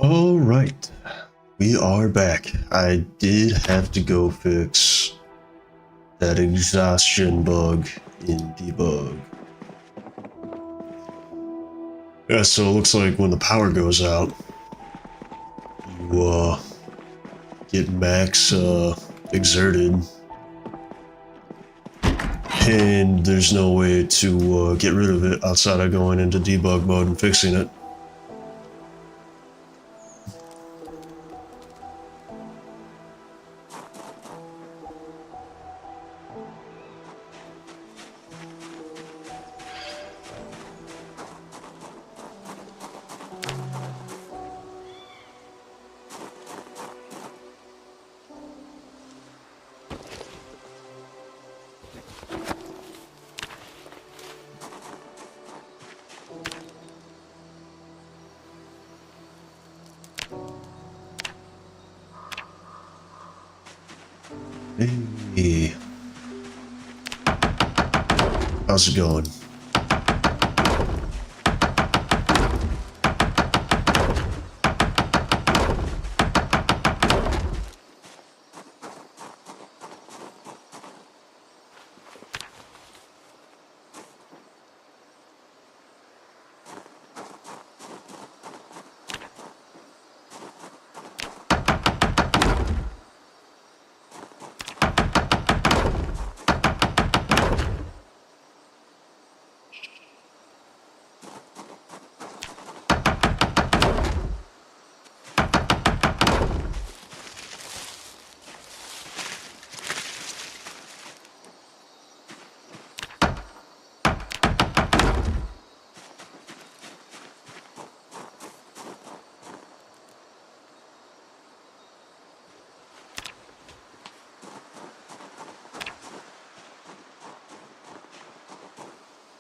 All right, we are back. I did have to go fix that exhaustion bug in debug. Yeah, so it looks like when the power goes out, you get max exerted, and there's no way to get rid of it outside of going into debug mode and fixing it. Hey, how's it going?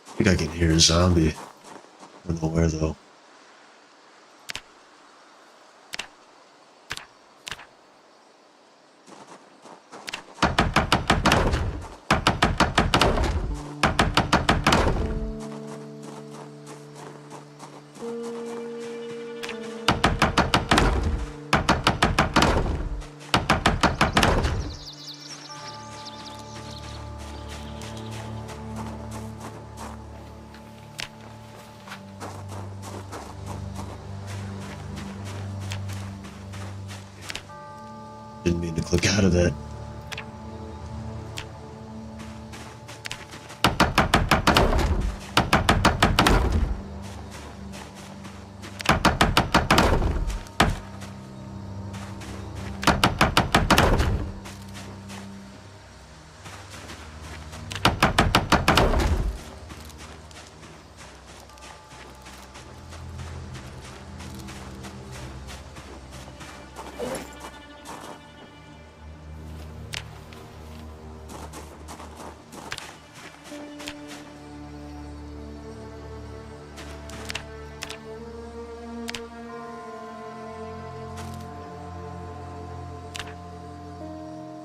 I think I can hear a zombie. I don't know where though. Didn't mean to click out of that.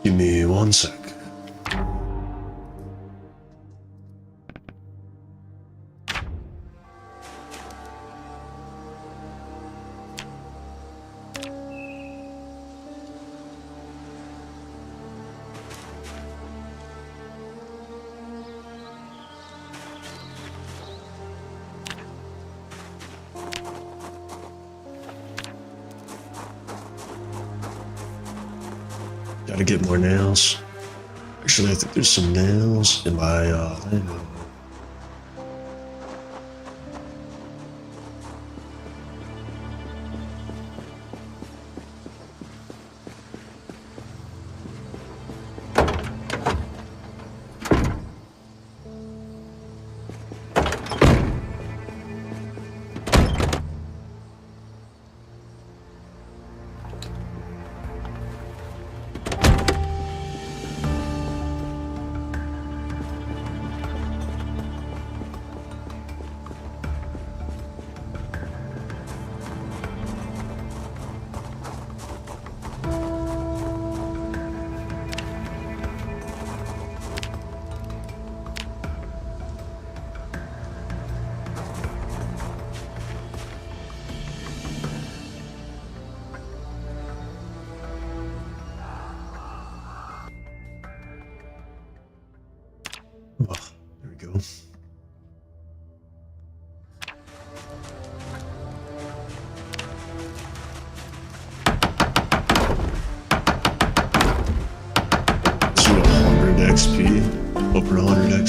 Give me 1 sec. Gotta get more nails. Actually, I think there's some nails in my landing.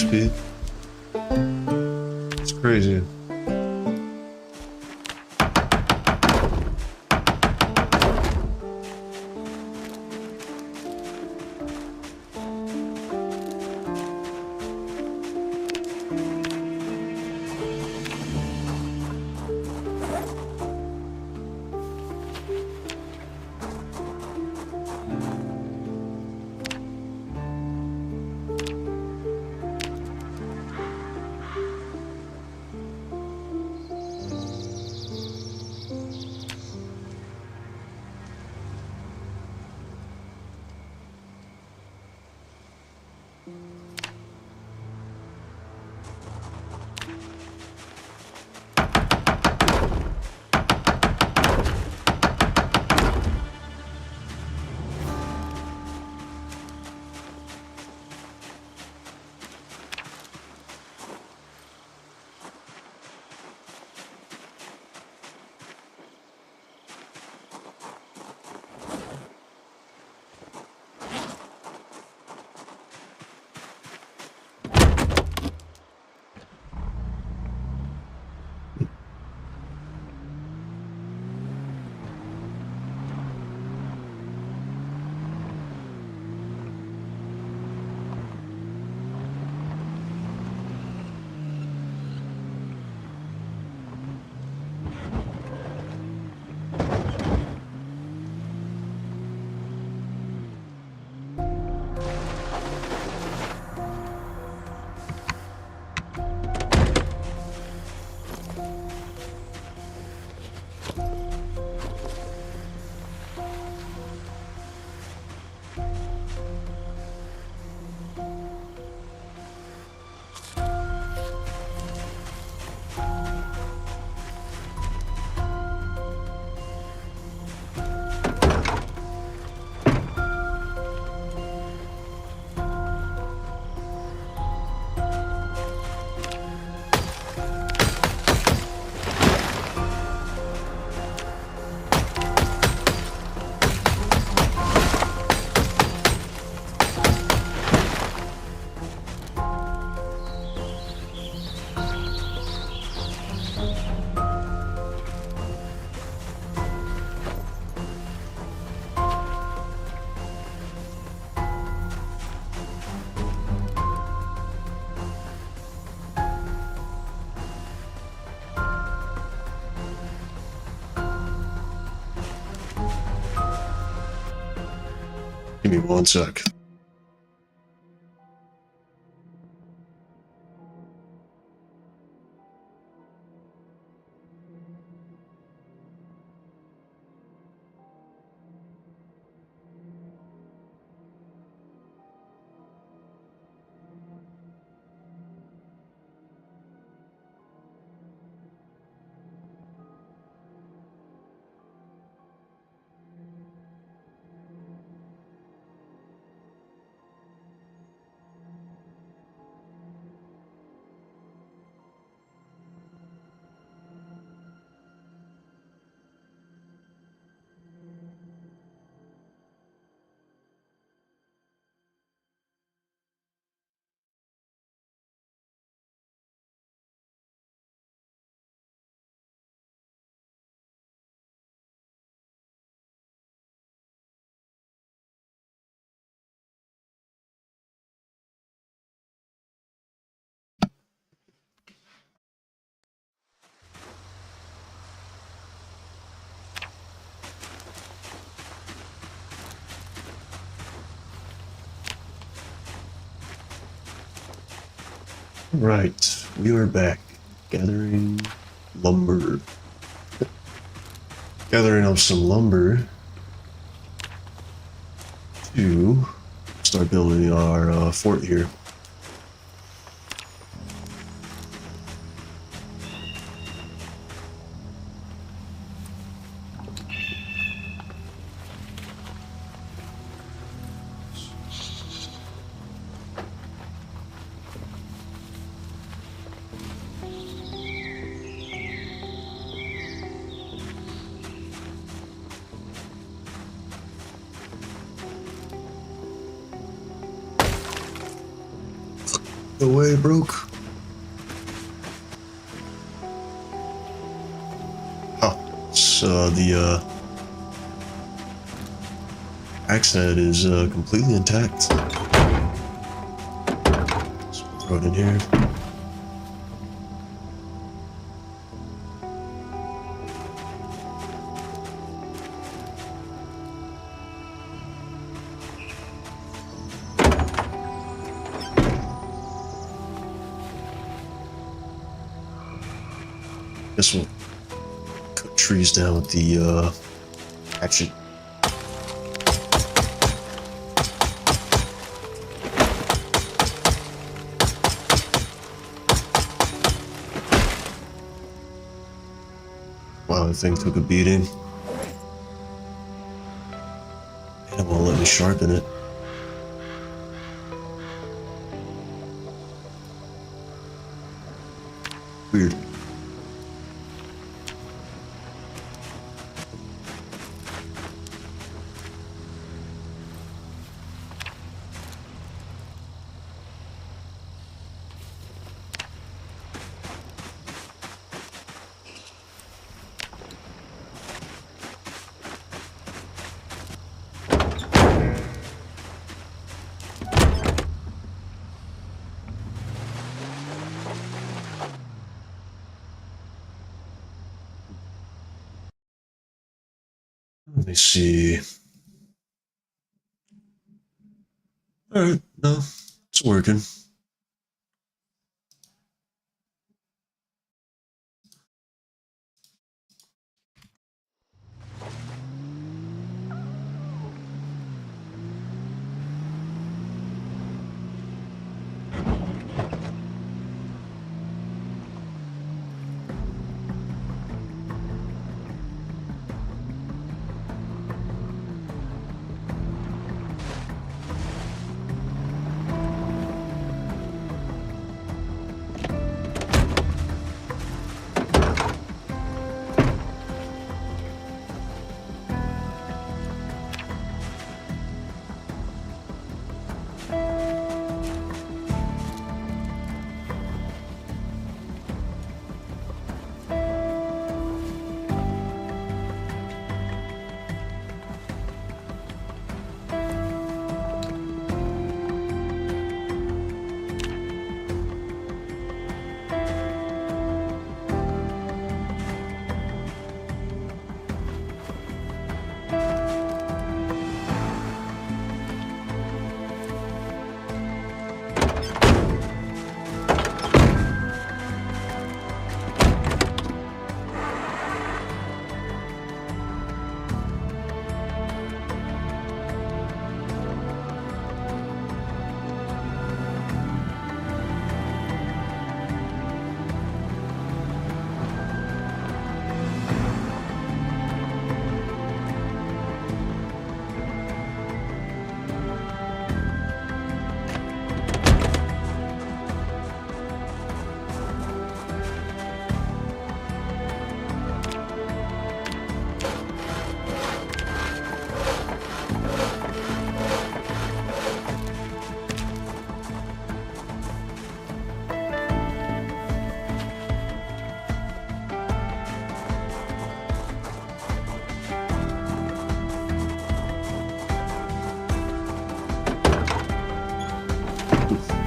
XP. It's crazy. Give me one sec. Right, we are back. Gathering lumber. Gathering up some lumber to start building our fort here. No way it broke. Oh, so the axe head is completely intact. So we'll throw it in here. Guess we'll cut trees down with the hatchet. Wow, that thing took a beating. And it won't let me sharpen it. Weird. Let me see. Alright, no, it's working.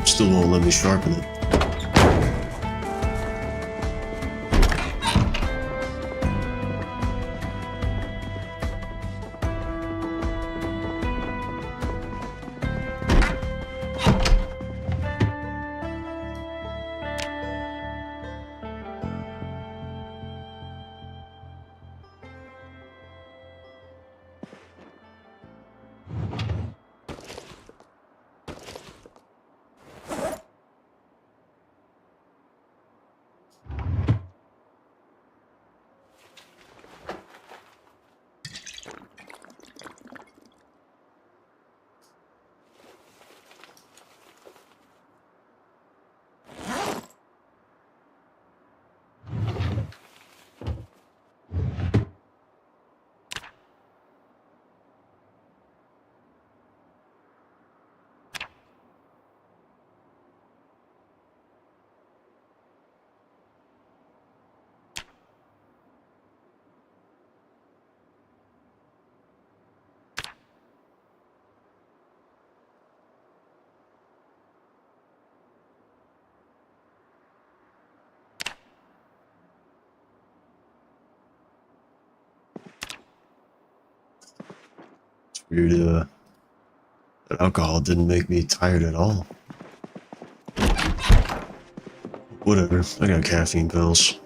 Still won't let me sharpen it. Weird, that alcohol didn't make me tired at all. Whatever, I got caffeine pills.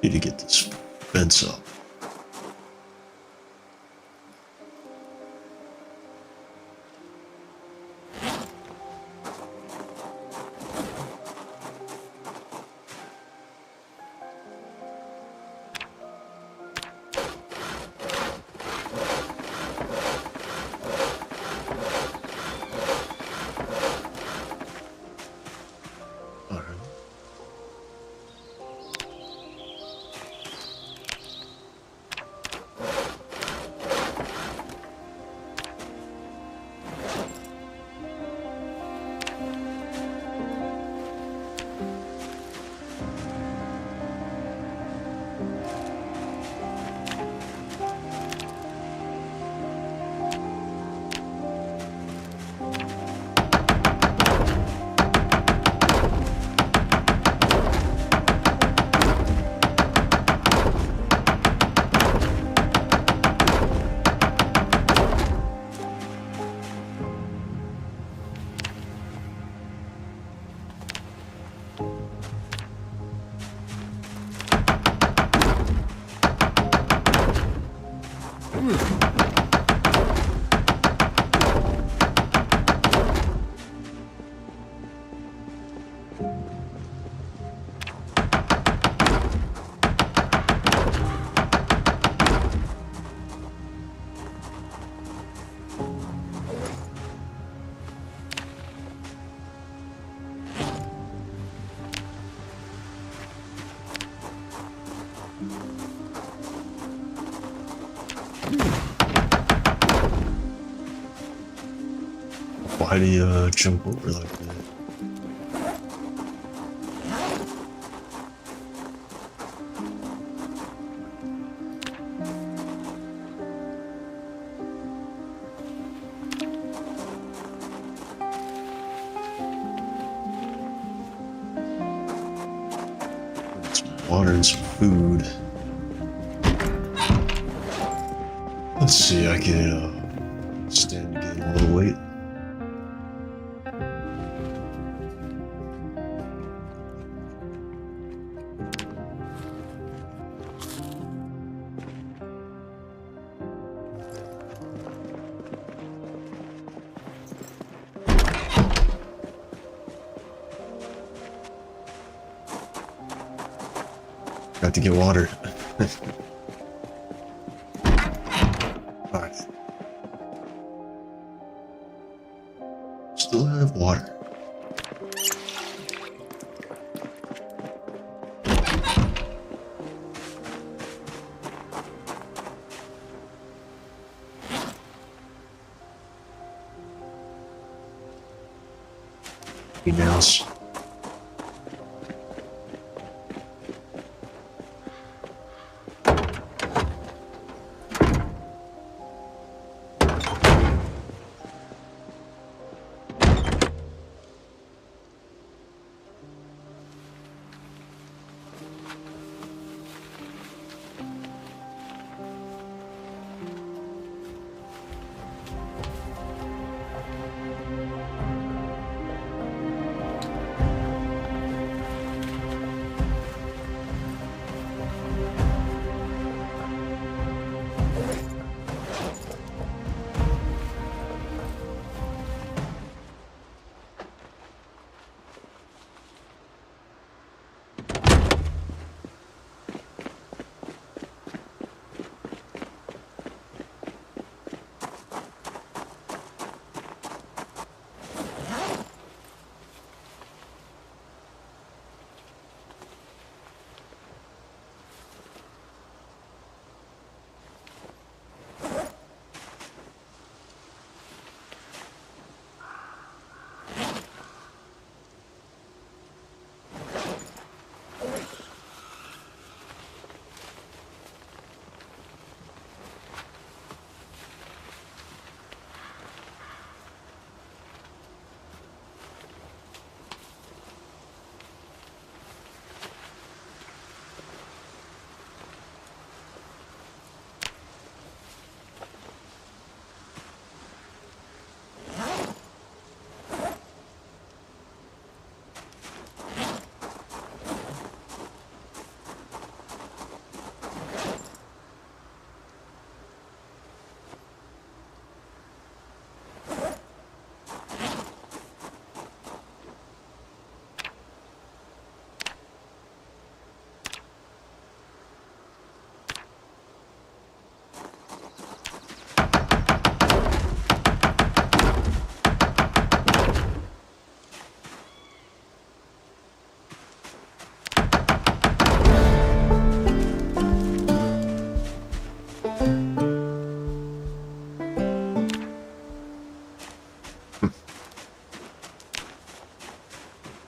Need to get this fence up. Why do you jump over like that? Some water and some food. Let's see, I can stand to gain a little weight. Got to get water. Alright. Still have water. Nails.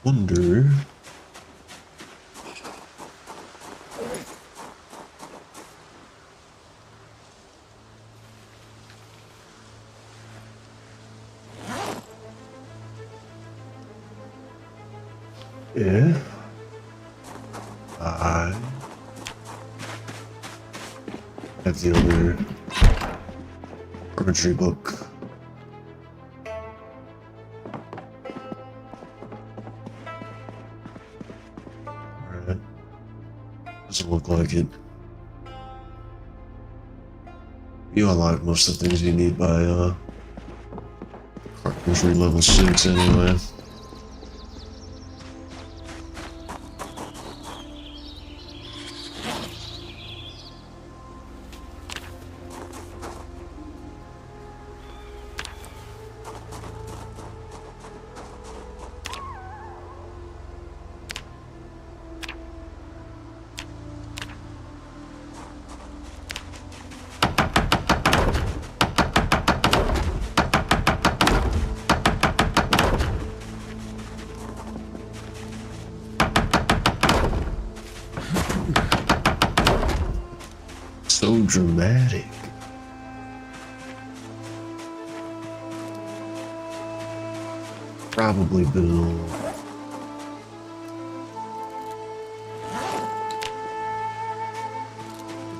wonder. If I have the other carpentry book. Alright. Doesn't look like it. You unlock most of the things you need by carpentry level 6 anyway. So dramatic. Probably build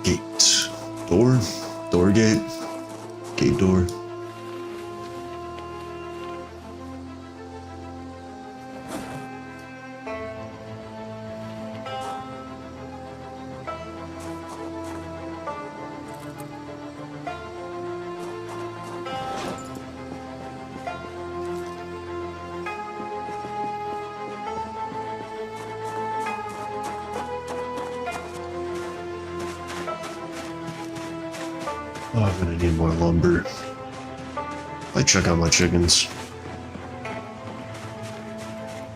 gate, door gate, gate door. Oh, I'm gonna need more lumber. I check out my chickens.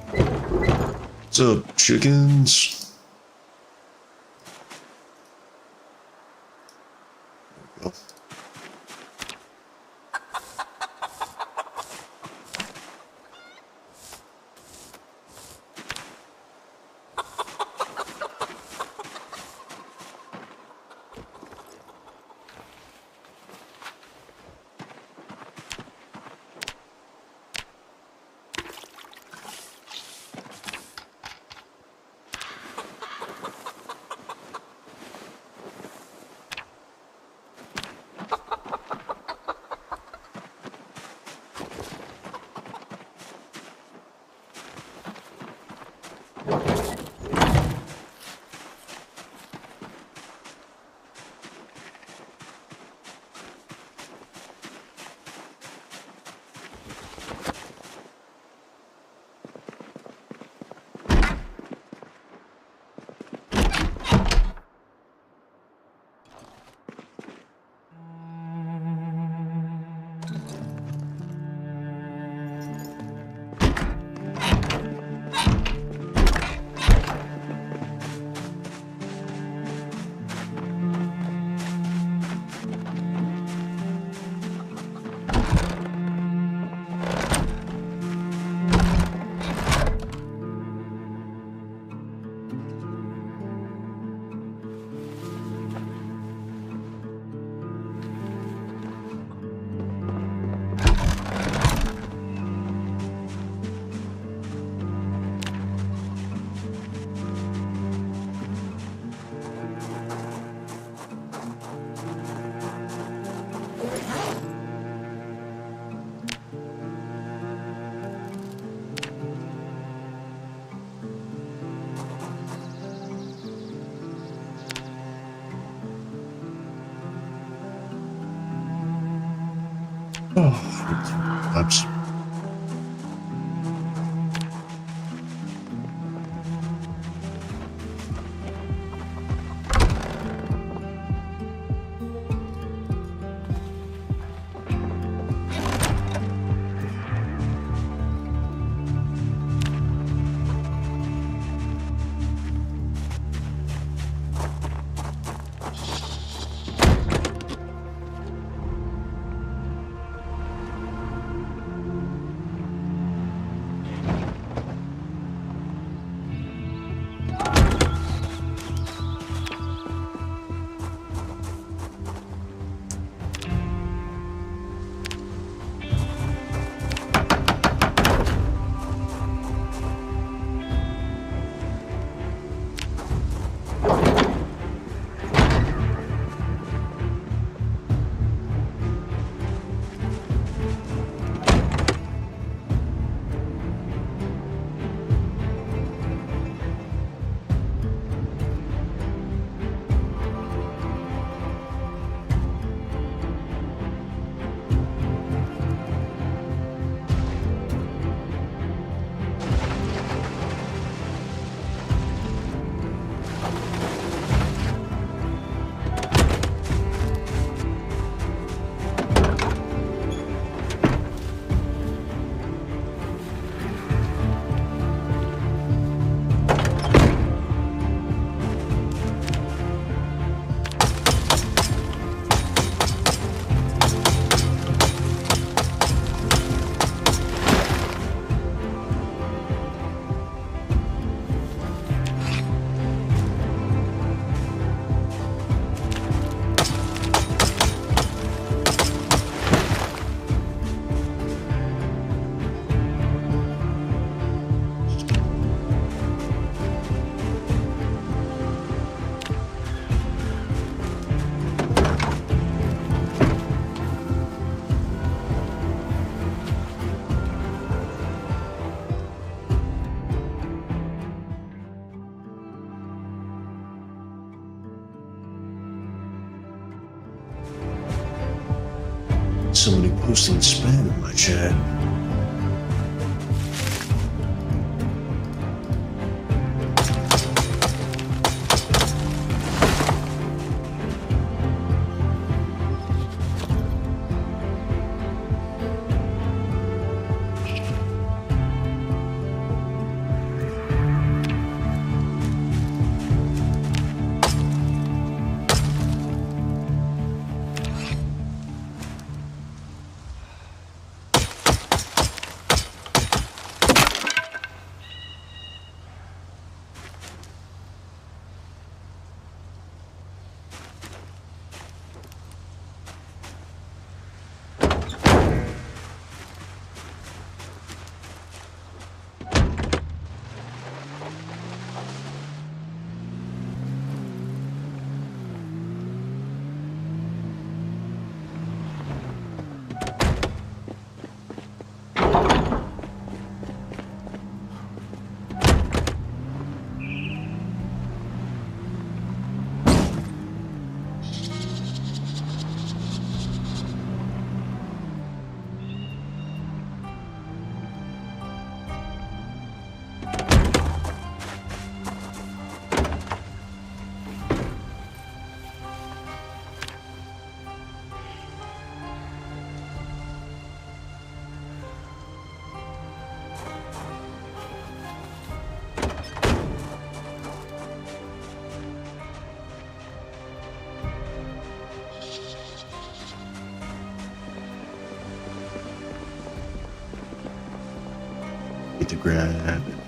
What's up, chickens? There we go. Oh, oops. somebody posting spam in my chat. To grab it.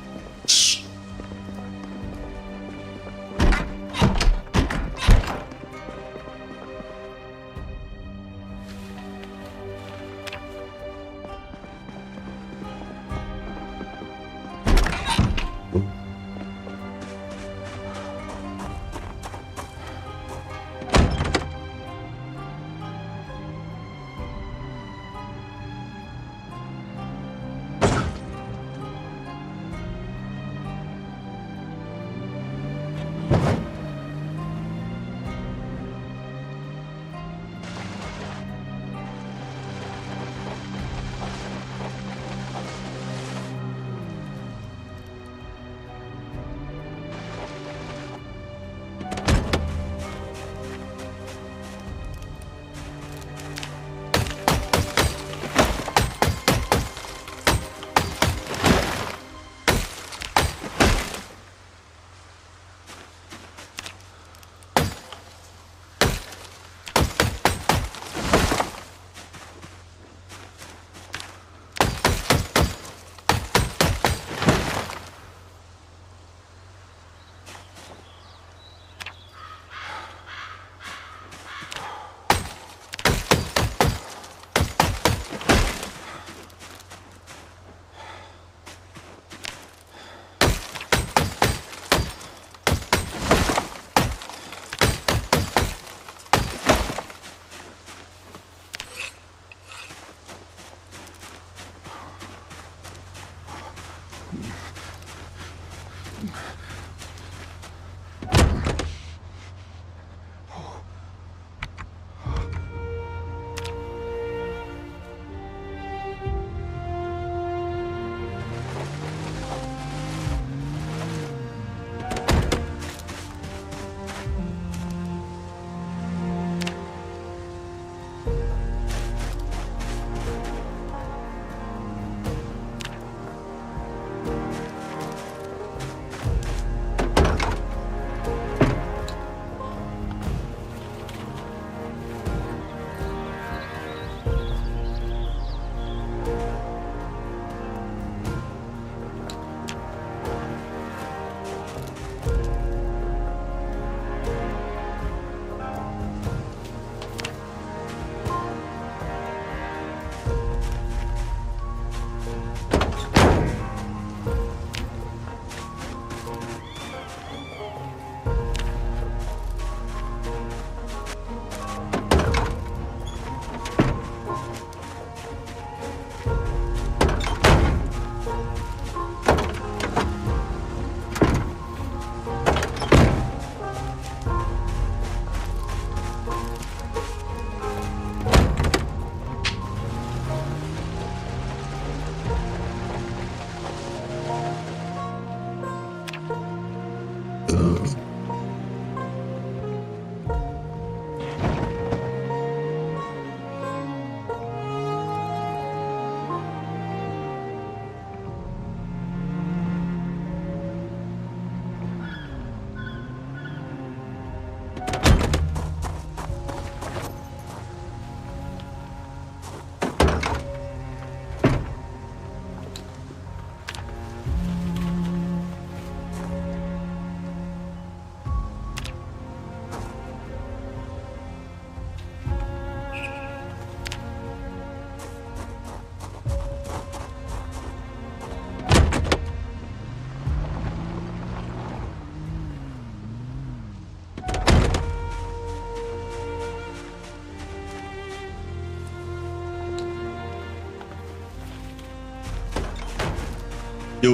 Yo,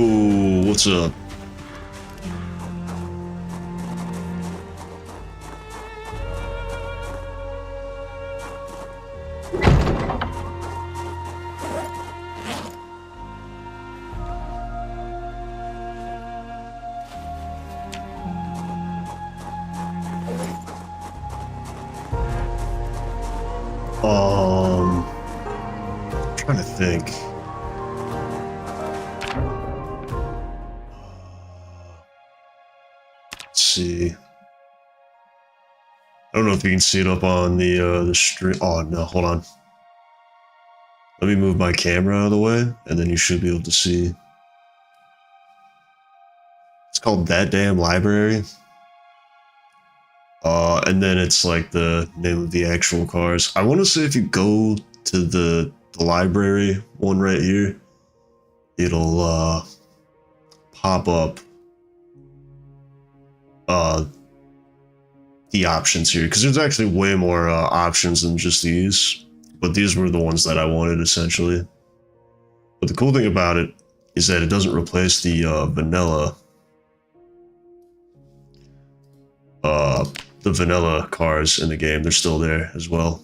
what's up? Trying to think. Let's see. I don't know if you can see it up on the stream. Oh no, hold on. Let me move my camera out of the way, and then you should be able to see. It's called That Damn Library. And then it's like the name of the actual cars. I want to say if you go to the library one right here, it'll pop up the options here, because there's actually way more options than just these, but these were the ones that I wanted essentially. But the cool thing about it is that it doesn't replace the vanilla cars in the game. They're still there as well.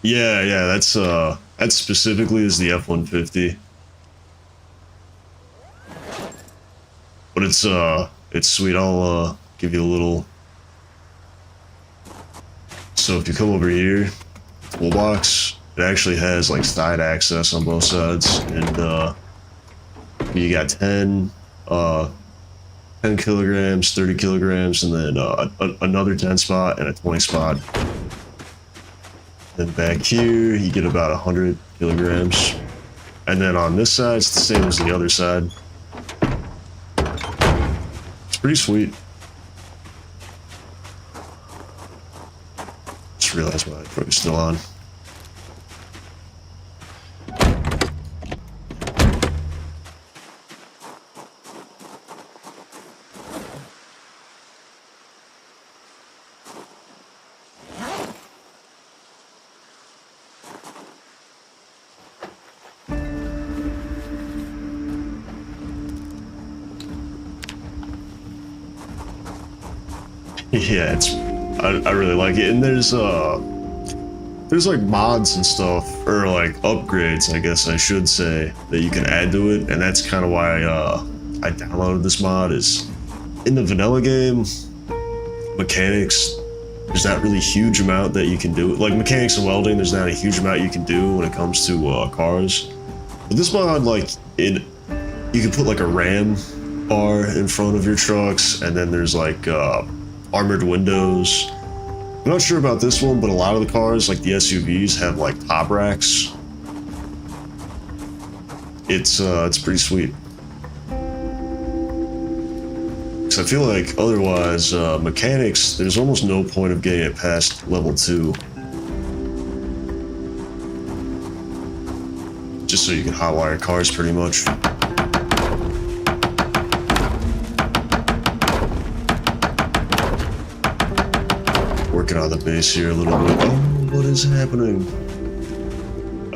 Yeah, that specifically is the F-150. But it's sweet. I'll give you a little. So if you come over here, toolbox, it actually has like side access on both sides, and you got 10 kilograms, 30 kilograms, and then another 10 spot and a 20 spot. Then back here, you get about 100 kilograms. And then on this side, it's the same as the other side. It's pretty sweet. Just realized my throat is still on. Yeah, I really like it, and there's like mods and stuff, or like upgrades, I guess I should say, that you can add to it, and that's kind of why I downloaded this mod. Is in the vanilla game, mechanics, there's not really a huge amount that you can do. Like mechanics and welding, there's not a huge amount you can do when it comes to cars. But this mod, like you can put like a ram bar in front of your trucks, and then there's like armored windows. I'm not sure about this one, but a lot of the cars, like the SUVs, have like top racks. It's pretty sweet. Because I feel like otherwise, mechanics, there's almost no point of getting it past level 2. Just so you can hotwire cars pretty much. Working on the base here a little bit. Oh, what is happening?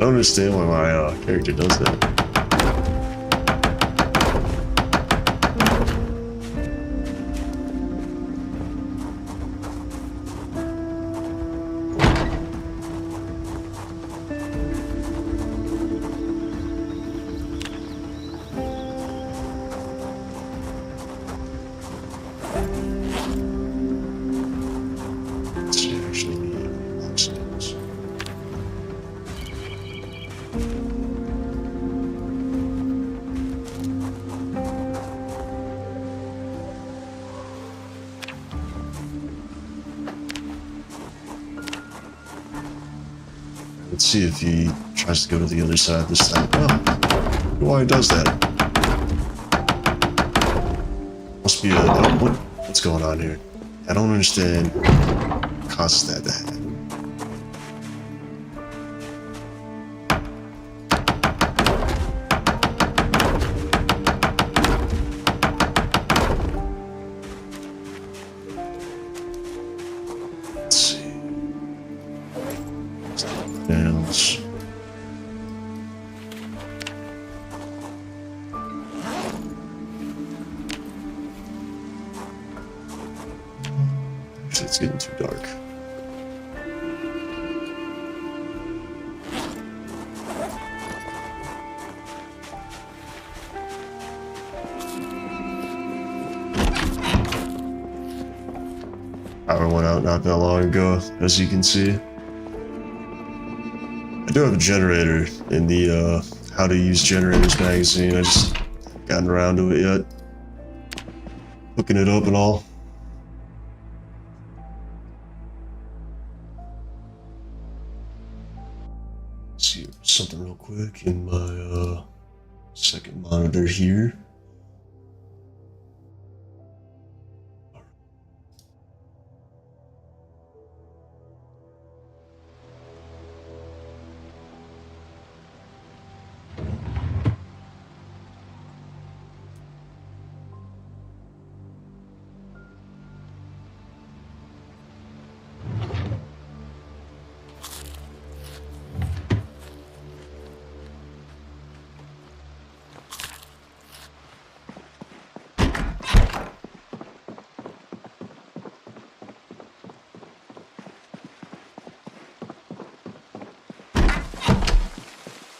don't understand why my character does that. Let's see if he tries to go to the other side this time. Oh, why he does that? Must be a... what's going on here? I don't understand what causes that to happen. Let's see. Nails. It's getting too dark. Power went out not that long ago, as you can see. I do have a generator in the How to Use Generators magazine. I just haven't gotten around to it yet. Hooking it up and all. See something real quick in my second monitor here.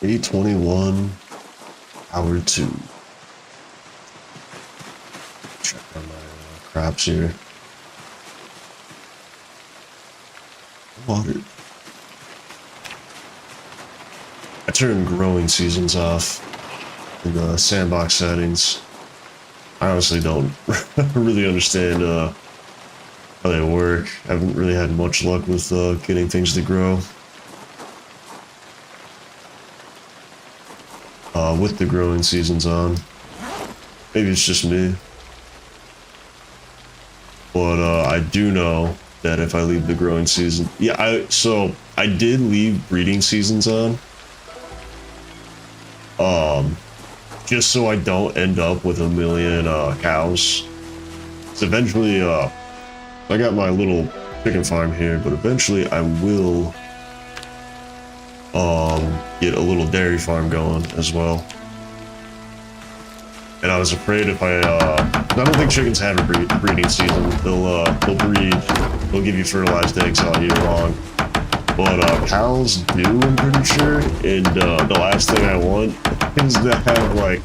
A21 Power 2. Check on my crops here. Water. I turned growing seasons off in the sandbox settings. I honestly don't really understand how they work. I haven't really had much luck with getting things to grow. With the growing seasons on. Maybe it's just me. But I do know that if I leave the growing season... Yeah, I did leave breeding seasons on. Just so I don't end up with a million cows. So eventually, I got my little chicken farm here, but eventually I will get a little dairy farm going as well. And I was afraid if I don't think chickens have a breeding season. They'll breed, they'll give you fertilized eggs all year long. But cows do, I'm pretty sure. And the last thing I want is to have like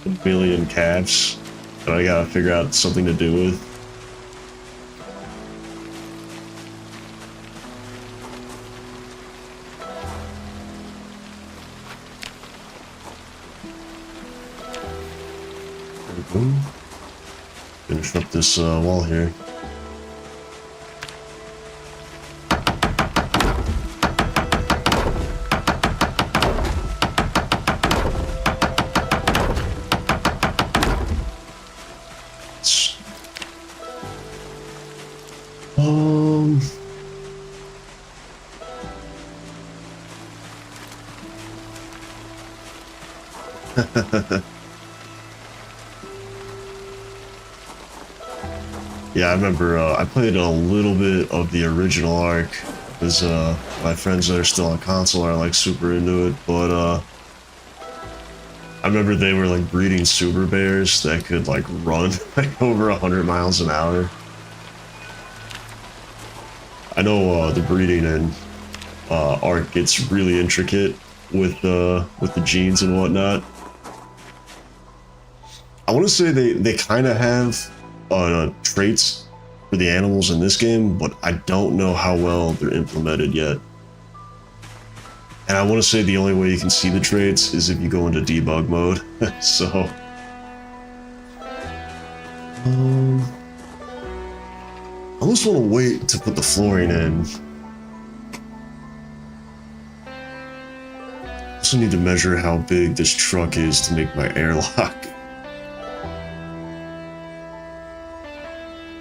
a billion calves that I gotta figure out something to do with. Finish up this wall here. Yeah, I remember I played a little bit of the original Ark Because my friends that are still on console are like super into it, but I remember they were like breeding super bears that could like run like over 100 miles an hour. I know the breeding in Ark gets really intricate with the genes and whatnot. I want to say they kind of have traits for the animals in this game, but I don't know how well they're implemented yet. And I want to say the only way you can see the traits is if you go into debug mode. So, I almost want to wait to put the flooring in. I also need to measure how big this truck is to make my airlock.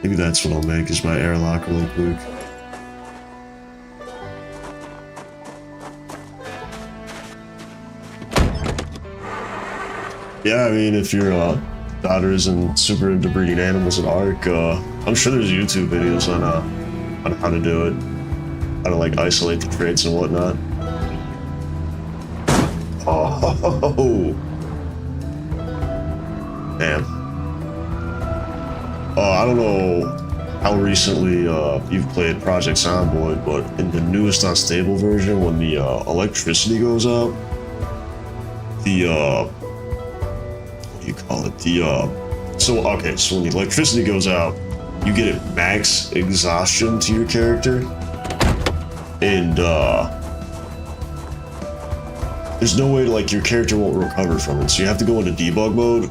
Maybe that's what I'll make, is my airlock really quick. Yeah, I mean, if your daughter isn't super into breeding animals in Ark, I'm sure there's YouTube videos on how to do it. How to, like, isolate the traits and whatnot. Oh! Damn. I don't know how recently you've played Project Zomboid, but in the newest unstable version, when the electricity goes out, the what do you call it? So when the electricity goes out, you get it max exhaustion to your character, and there's no way to, like, your character won't recover from it. So you have to go into debug mode,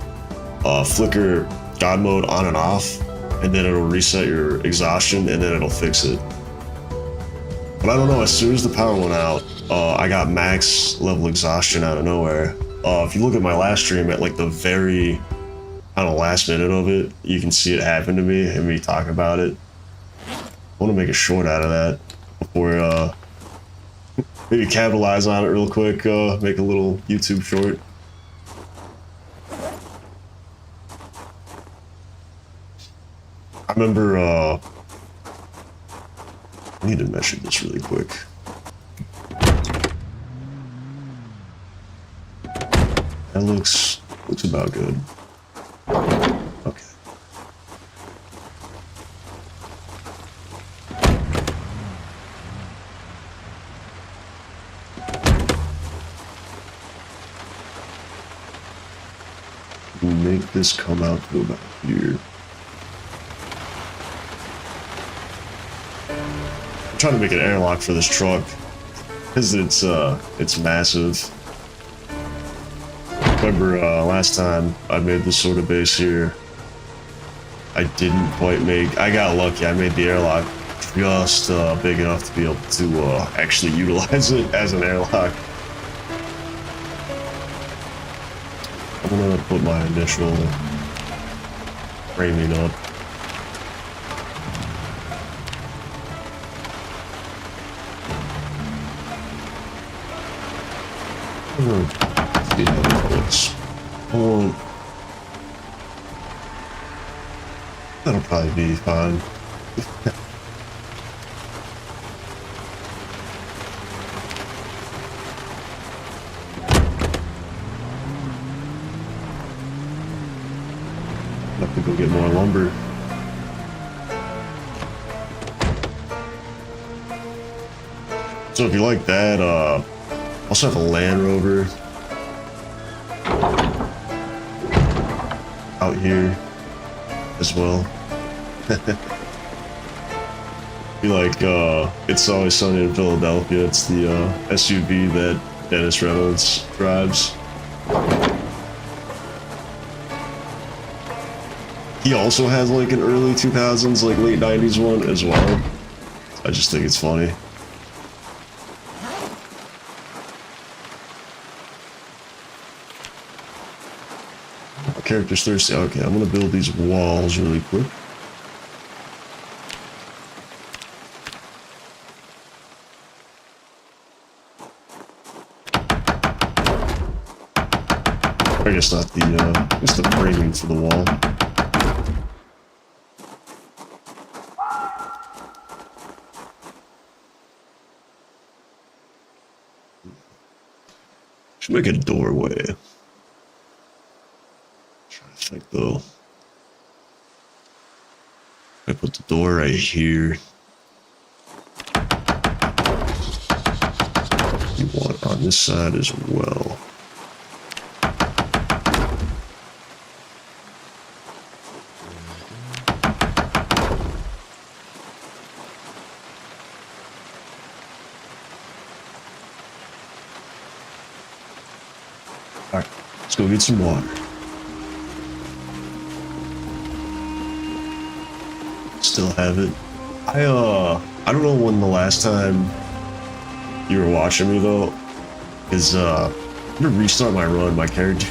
flicker God mode on and off, and then it'll reset your exhaustion, and then it'll fix it. But I don't know, as soon as the power went out, I got max level exhaustion out of nowhere. If you look at my last stream, at like the very, I don't know, last minute of it, you can see it happen to me and me talk about it. I want to make a short out of that before, maybe capitalize on it real quick, make a little YouTube short. I remember, I need to measure this really quick. That looks about good. Okay. Make this come out to about here. I'm trying to make an airlock for this truck because it's massive. Remember last time I made this sort of base here, I didn't quite make, I got lucky, I made the airlock just big enough to be able to actually utilize it as an airlock. I'm gonna put my initial framing up. See how it looks. That'll probably be fine. Have to go get more lumber. So if you like that, also have a Land Rover out here as well. Be like, It's Always Sunny in Philadelphia. It's the SUV that Dennis Reynolds drives. He also has like an early 2000s, like late 90s one as well. I just think it's funny. My character's thirsty. Okay, I'm gonna build these walls really quick. I guess not the, just the framing for the wall. Should make a doorway. Trying to think though. I put the door right here. You want on this side as well. Alright, let's go get some water. Still have it. I don't know when the last time you were watching me though, is I'm gonna restart my run. My character,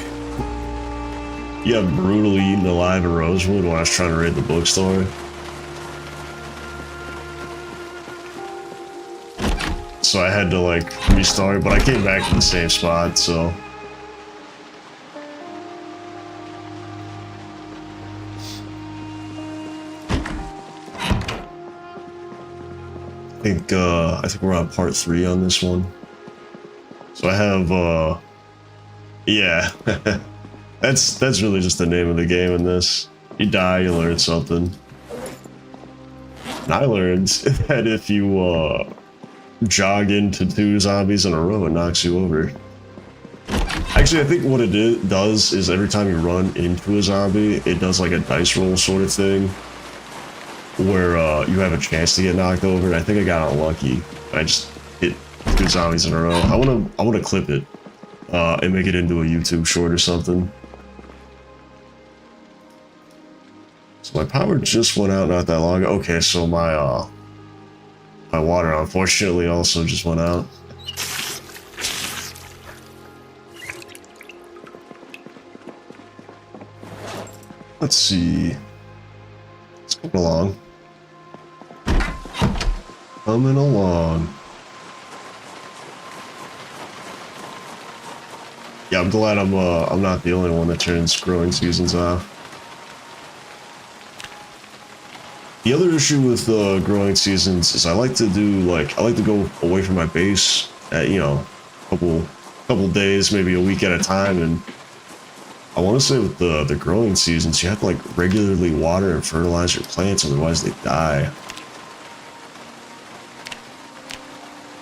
you got brutally eaten alive in Rosewood when I was trying to raid the bookstore. So I had to like restart, but I came back to the same spot, so. I think we're on part 3 on this one. So I have yeah. that's really just the name of the game in this. You die, you learn something. And I learned that if you jog into 2 zombies in a row, it knocks you over. Actually, I think what it does is every time you run into a zombie, it does like a dice roll sort of thing, where you have a chance to get knocked over. And I think I got unlucky. I just hit 2 zombies in a row. I wanna clip it and make it into a YouTube short or something. So my power just went out not that long ago. Okay, so my my water unfortunately also just went out. Let's see. It's coming along. Coming along. Yeah, I'm glad I'm not the only one that turns growing seasons off. The other issue with growing seasons is I like to go away from my base at, you know, couple days, maybe a week at a time, and I want to say with the growing seasons, you have to like regularly water and fertilize your plants, otherwise they die.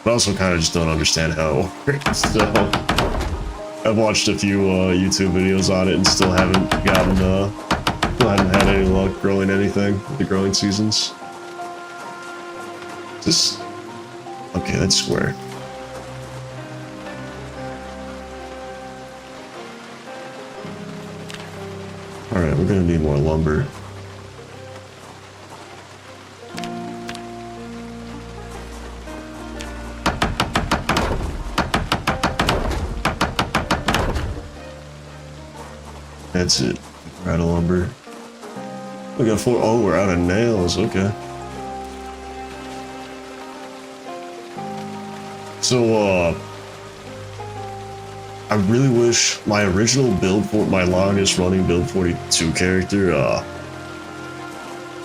But I also kind of just don't understand how it works, so I've watched a few YouTube videos on it and still haven't had any luck growing anything with the growing seasons. Okay, that's square. Alright, we're gonna need more lumber. That's it. We're out of lumber. We got 4. Oh, we're out of nails. Okay. So, I really wish my original build for my longest running build 42 character,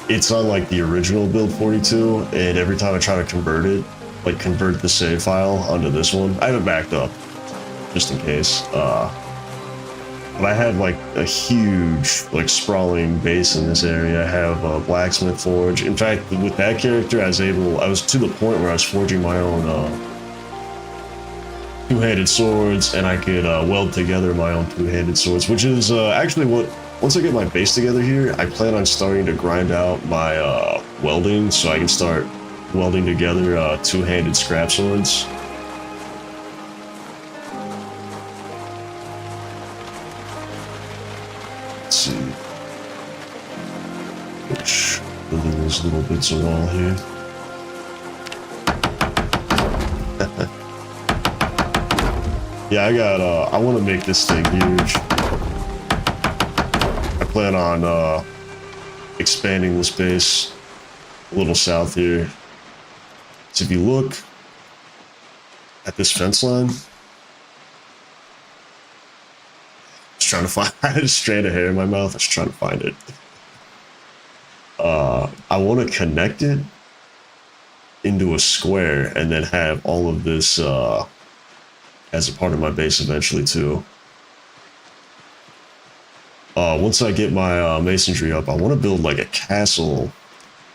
it's on like the original build 42, and every time I try to convert it, like convert the save file onto this one, I have it backed up just in case. But I have like a huge, like sprawling base in this area. I have a blacksmith forge. In fact, with that character, I was to the point where I was forging my own two-handed swords, and I could weld together my own two-handed swords, which is actually what, once I get my base together here, I plan on starting to grind out my welding so I can start welding together two-handed scrap swords. Let's see. Which building those little bits of wall here. Yeah, I want to make this thing huge. I plan on expanding this base a little south here. So if you look at this fence line, just trying to find, I had a strand of hair in my mouth, I was trying to find it. I want to connect it into a square and then have all of this as a part of my base eventually too. Once I get my masonry up, I want to build like a castle.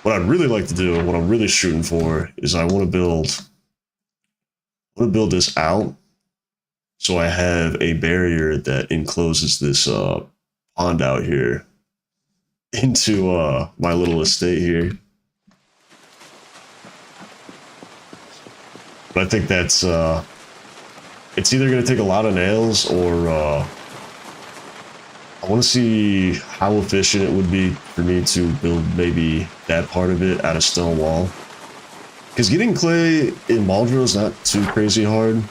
What I'd really like to do, what I'm really shooting for, is I want to build this out so I have a barrier that encloses this pond out here into my little estate here. But I think that's it's either going to take a lot of nails or I want to see how efficient it would be for me to build maybe that part of it out of stone wall. Because getting clay in Muldraugh is not too crazy hard.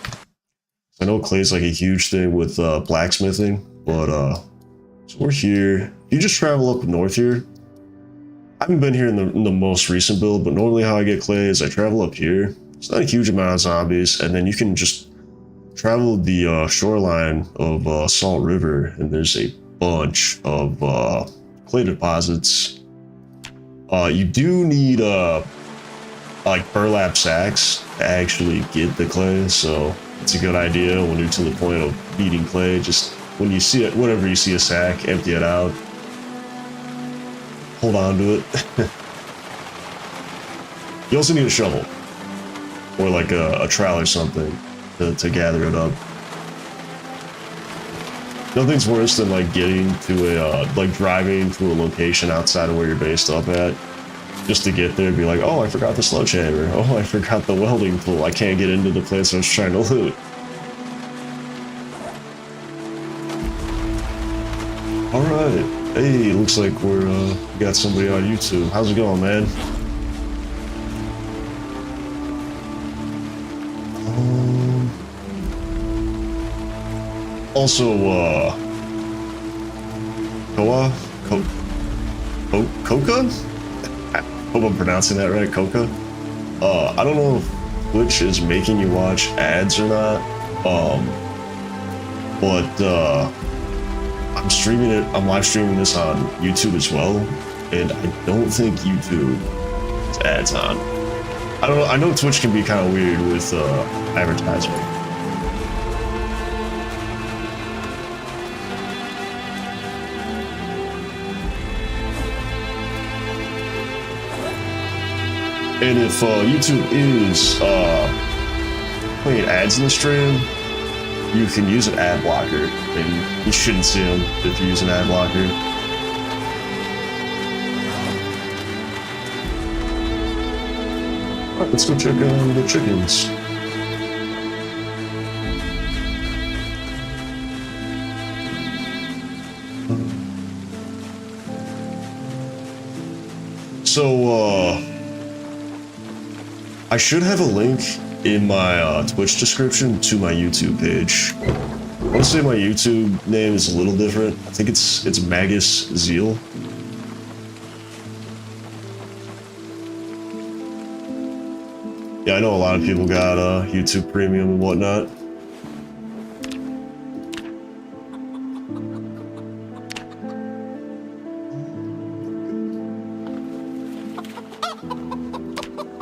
I know clay is like a huge thing with blacksmithing, but so we're here. You just travel up north here. I haven't been here in the most recent build, but normally how I get clay is I travel up here. It's not a huge amount of zombies, and then you can just travel the shoreline of Salt River, and there's a bunch of clay deposits. You do need like burlap sacks to actually get the clay, so it's a good idea when you're to the point of beating clay. Just when you see it, whenever you see a sack, empty it out. Hold on to it. You also need a shovel or like a trowel or something to gather it up. Nothing's worse than like getting to a like driving to a location outside of where you're based up at, just to get there and be like, oh, I forgot the sledgehammer. Oh, I forgot the welding tool. I can't get into the place I was trying to loot. All right. Hey, looks like we got somebody on YouTube. How's it going, man? Also, Coca? I hope I'm pronouncing that right, Coca. I don't know if Twitch is making you watch ads or not, but I'm streaming it. I'm live streaming this on YouTube as well, and I don't think YouTube has ads on. I don't know. I know Twitch can be kind of weird with advertising. And if YouTube is playing ads in the stream, you can use an ad blocker, and you shouldn't see them if you use an ad blocker. Alright, let's go check on the chickens. So, I should have a link in my Twitch description to my YouTube page. I want to say my YouTube name is a little different. I think it's Magus Zeal. Yeah, I know a lot of people got YouTube Premium and whatnot.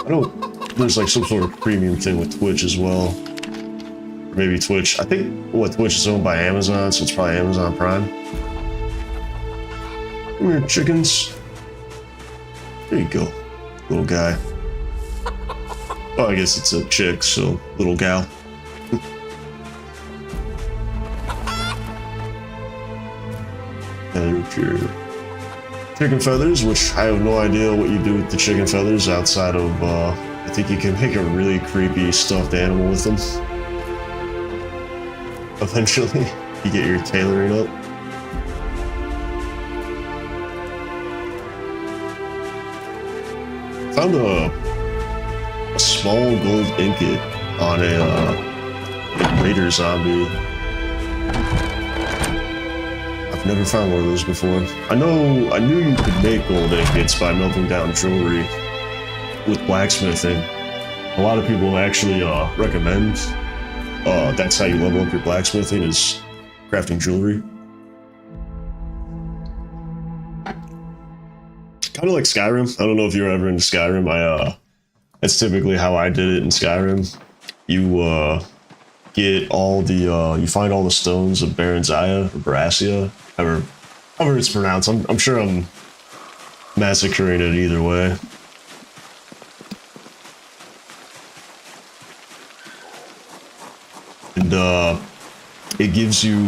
I know there's like some sort of premium thing with Twitch as well. Or maybe Twitch. I think Twitch is owned by Amazon, so it's probably Amazon Prime. Come here, chickens. There you go, little guy. Oh, I guess it's a chick, so little gal. And your chicken feathers, which I have no idea what you do with the chicken feathers outside of, I think you can make a really creepy stuffed animal with them. Eventually, you get your tailoring up. Found a small gold ingot on a raider zombie. I've never found one of those before. I knew you could make gold ingots by melting down jewelry with blacksmithing. A lot of people actually recommend that's how you level up your blacksmithing, is crafting jewelry. Kind of like Skyrim. I don't know if you were ever into Skyrim. That's typically how I did it in Skyrim. You get all the you find all the stones of Baranzia or Barassia, however it's pronounced. I'm sure I'm massacring it either way. And it gives you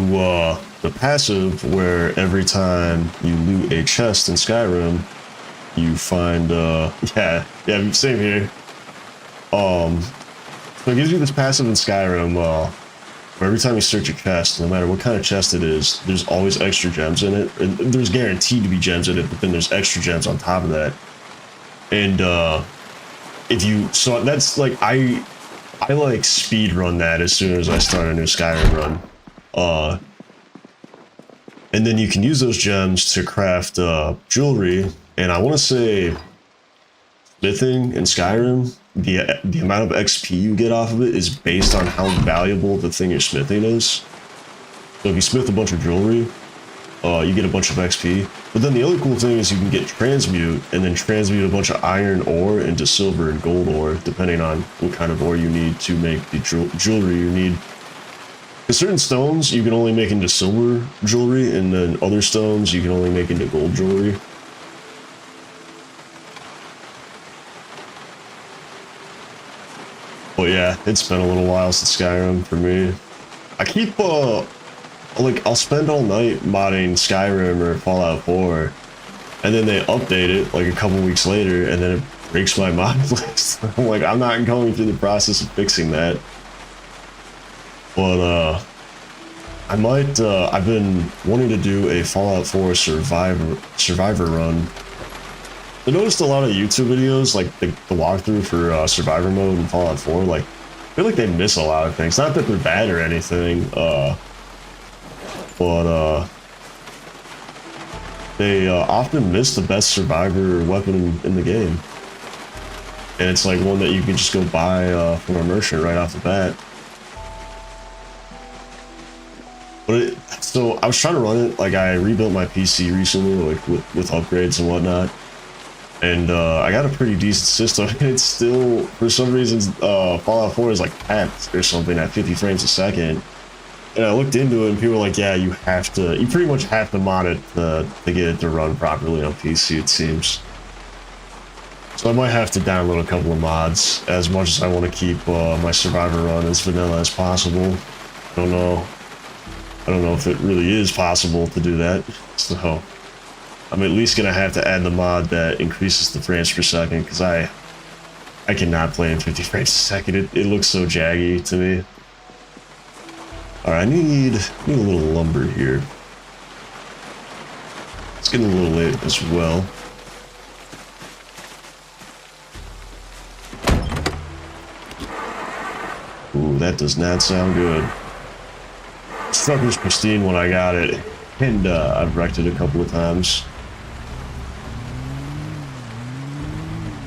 the passive where every time you loot a chest in Skyrim, you find yeah, same here. So it gives you this passive in Skyrim where every time you search a chest, no matter what kind of chest it is, there's always extra gems in it. And there's guaranteed to be gems in it, but then there's extra gems on top of that. And if you, so that's like I like speed run that as soon as I start a new Skyrim run. And then you can use those gems to craft jewelry. And I want to say smithing in Skyrim, the amount of XP you get off of it is based on how valuable the thing you're smithing is. So if you smith a bunch of jewelry, you get a bunch of XP. But then the other cool thing is you can get transmute and then transmute a bunch of iron ore into silver and gold ore, depending on what kind of ore you need to make the jewelry you need. Because certain stones you can only make into silver jewelry, and then other stones you can only make into gold jewelry. But yeah, it's been a little while since Skyrim for me. I keep like I'll spend all night modding Skyrim or Fallout 4, and then they update it like a couple weeks later, and then it breaks my mod list. I'm like, I'm not going through the process of fixing that. But I might. I've been wanting to do a Fallout 4 survivor run. I noticed a lot of YouTube videos, like the walkthrough for survivor mode in Fallout 4. Like, I feel like they miss a lot of things. Not that they're bad or anything. But they often miss the best survivor weapon in the game. And it's like one that you can just go buy from a merchant right off the bat. But so I was trying to run it, like I rebuilt my PC recently, like with upgrades and whatnot. And I got a pretty decent system, and it's still, for some reason, Fallout 4 is like capped or something at 50 frames a second. And I looked into it, and people were like, yeah, you pretty much have to mod it to get it to run properly on PC, it seems. So I might have to download a couple of mods, as much as I want to keep my survivor run as vanilla as possible. I don't know if it really is possible to do that, so I'm at least gonna have to add the mod that increases the frames per second, because I cannot play in 50 frames a second. It looks so jaggy to me. Alright, I need a little lumber here. It's getting a little late as well. Ooh, that does not sound good. Truck was pristine when I got it, and I've wrecked it a couple of times.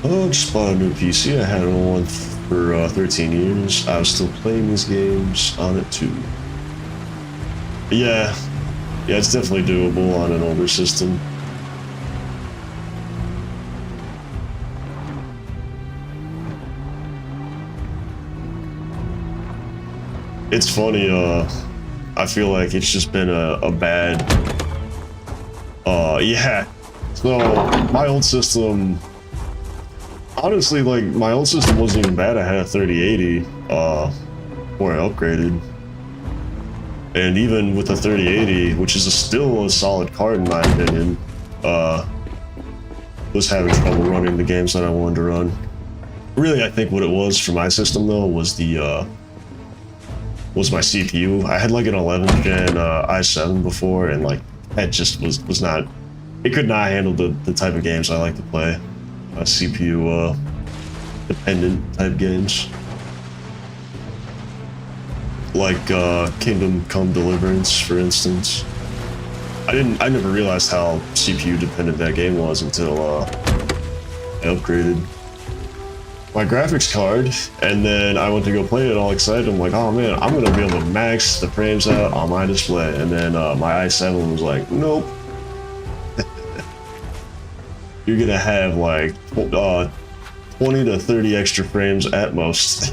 Oh, just bought a new PC. I had one for 13 years. I was still playing these games on it too. Yeah, it's definitely doable on an older system. It's funny, I feel like it's just been a bad, yeah. So, my old system, honestly, like, my old system wasn't even bad. I had a 3080, before I upgraded. And even with a 3080, which is still a solid card in my opinion, was having trouble running the games that I wanted to run. Really, I think what it was for my system, though, was was my CPU. I had like an 11th gen i7 before, and like that just was not, it could not handle the type of games I like to play. CPU dependent type games. Like Kingdom Come Deliverance, for instance. I never realized how CPU dependent that game was until I upgraded my graphics card, and then I went to go play it all excited. I'm like, oh man, I'm gonna be able to max the frames out on my display. And then my i7 was like, nope. You're gonna have like 20 to 30 extra frames at most.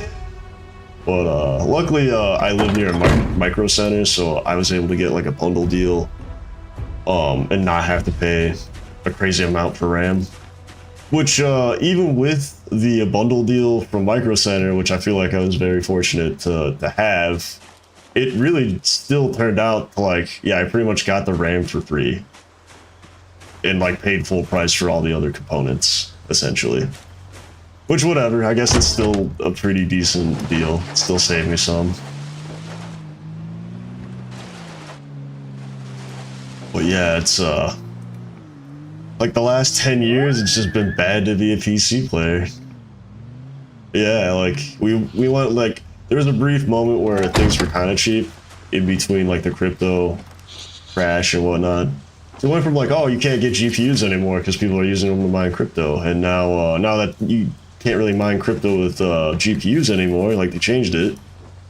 But luckily, I live near a micro center, so I was able to get like a bundle deal, and not have to pay a crazy amount for RAM. Which, even with the bundle deal from Micro Center, which I feel like I was very fortunate to have, it really still turned out to like, yeah, I pretty much got the RAM for free. And like paid full price for all the other components, essentially. Which, whatever, I guess it's still a pretty decent deal. It still saved me some. But yeah, it's, like the last 10 years, it's just been bad to be a PC player. Yeah, like we went like there was a brief moment where things were kind of cheap in between like the crypto crash and whatnot. So it went from like, oh, you can't get GPUs anymore because people are using them to mine crypto, and now now that you can't really mine crypto with GPUs anymore, like they changed it.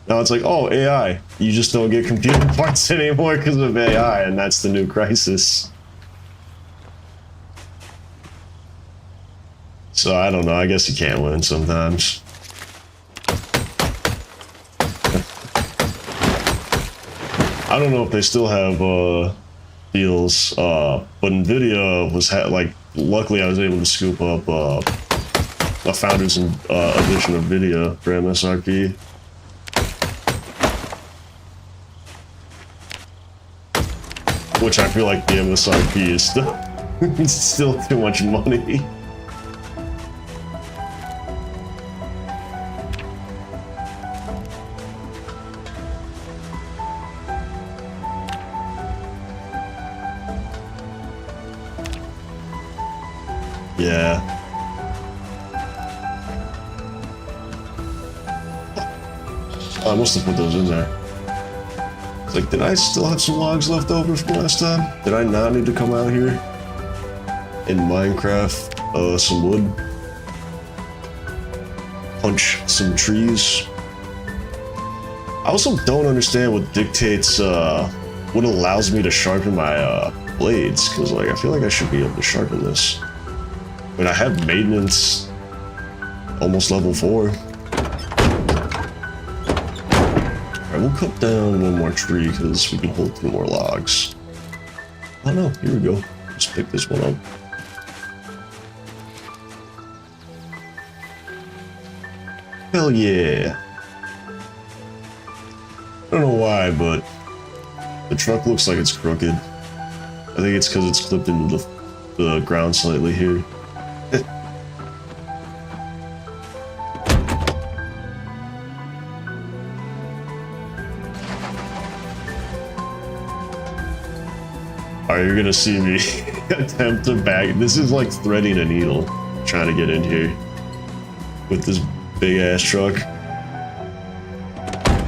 Now it's like, oh, AI, you just don't get computer parts anymore because of AI, and that's the new crisis. So I don't know, I guess you can't win sometimes. I don't know if they still have deals, but Nvidia was like, luckily I was able to scoop up a Founders edition of Nvidia for MSRP. Which I feel like the MSRP is still, it's still too much money. Yeah. I must have put those in there. It's like, did I still have some logs left over from last time? Did I not need to come out here in Minecraft, some wood? Punch some trees? I also don't understand what dictates, what allows me to sharpen my, blades, because, like, I feel like I should be able to sharpen this. But I have maintenance almost level 4. Alright, we'll cut down one more tree because we can hold 2 more logs. Oh no, here we go. Just pick this one up. Hell yeah. I don't know why, but the truck looks like it's crooked. I think it's because it's clipped into the ground slightly here. Alright, you're gonna see me attempt to bag. This is like threading a needle, trying to get in here with this big ass truck.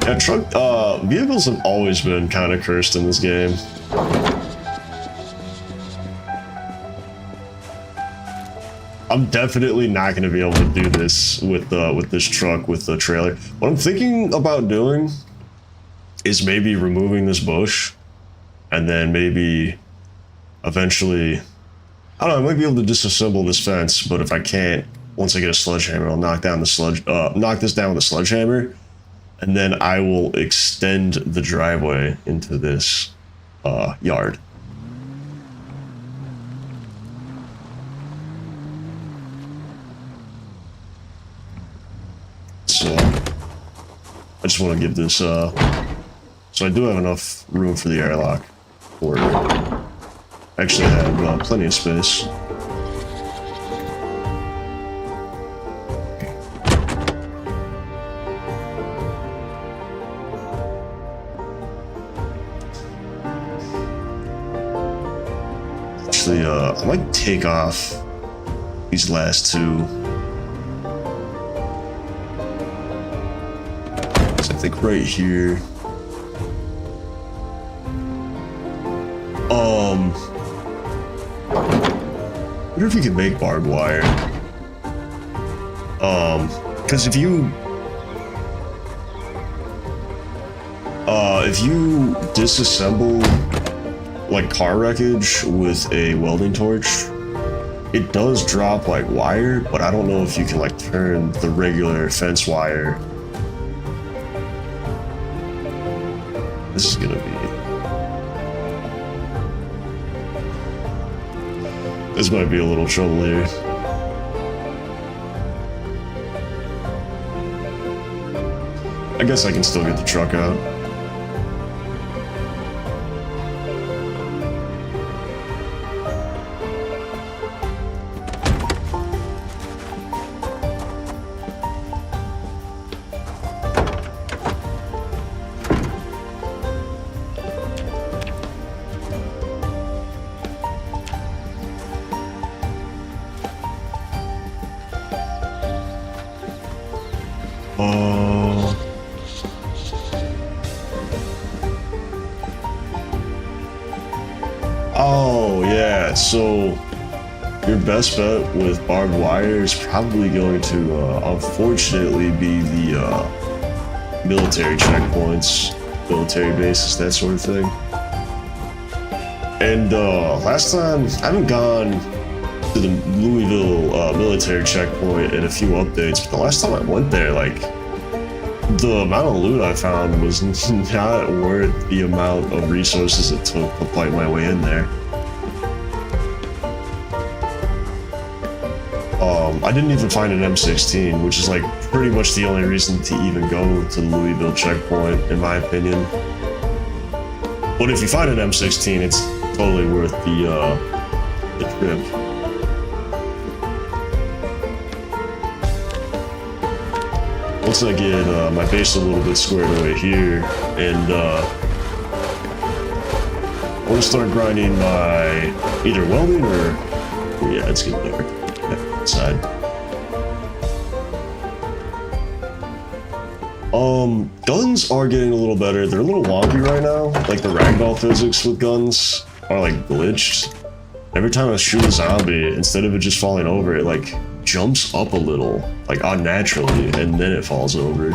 Yeah, vehicles have always been kind of cursed in this game. I'm definitely not gonna be able to do this with this truck with the trailer. What I'm thinking about doing is maybe removing this bush, and then maybe eventually, I don't know, I might be able to disassemble this fence, but if I can't, once I get a sledgehammer, I'll knock this down with a sledgehammer, and then I will extend the driveway into this yard. So I just want to give this so I do have enough room for the airlock for it. Actually, I have plenty of space. Actually, I might take off these last 2. So I think right here. I wonder if you could make barbed wire. Because if you disassemble like car wreckage with a welding torch, it does drop like wire, but I don't know if you can like turn the regular fence wire This is gonna be... This might be a little trouble here. I guess I can still get the truck out. Oh, yeah, so your best bet with barbed wire is probably going to, unfortunately, be the military checkpoints, military bases, that sort of thing. And last time, I haven't gone to the Louisville military checkpoint in a few updates, but the last time I went there, like, the amount of loot I found was not worth the amount of resources it took to fight my way in there. I didn't even find an M16, which is like pretty much the only reason to even go to the Louisville checkpoint, in my opinion. But if you find an M16, it's totally worth the trip. Once I get my base a little bit squared away here, and I want to start grinding my either welding or... yeah, it's getting dark. Side. Guns are getting a little better. They're a little wonky right now. Like the ragdoll physics with guns are like glitched. Every time I shoot a zombie, instead of it just falling over, it like jumps up a little, like unnaturally, and then it falls over.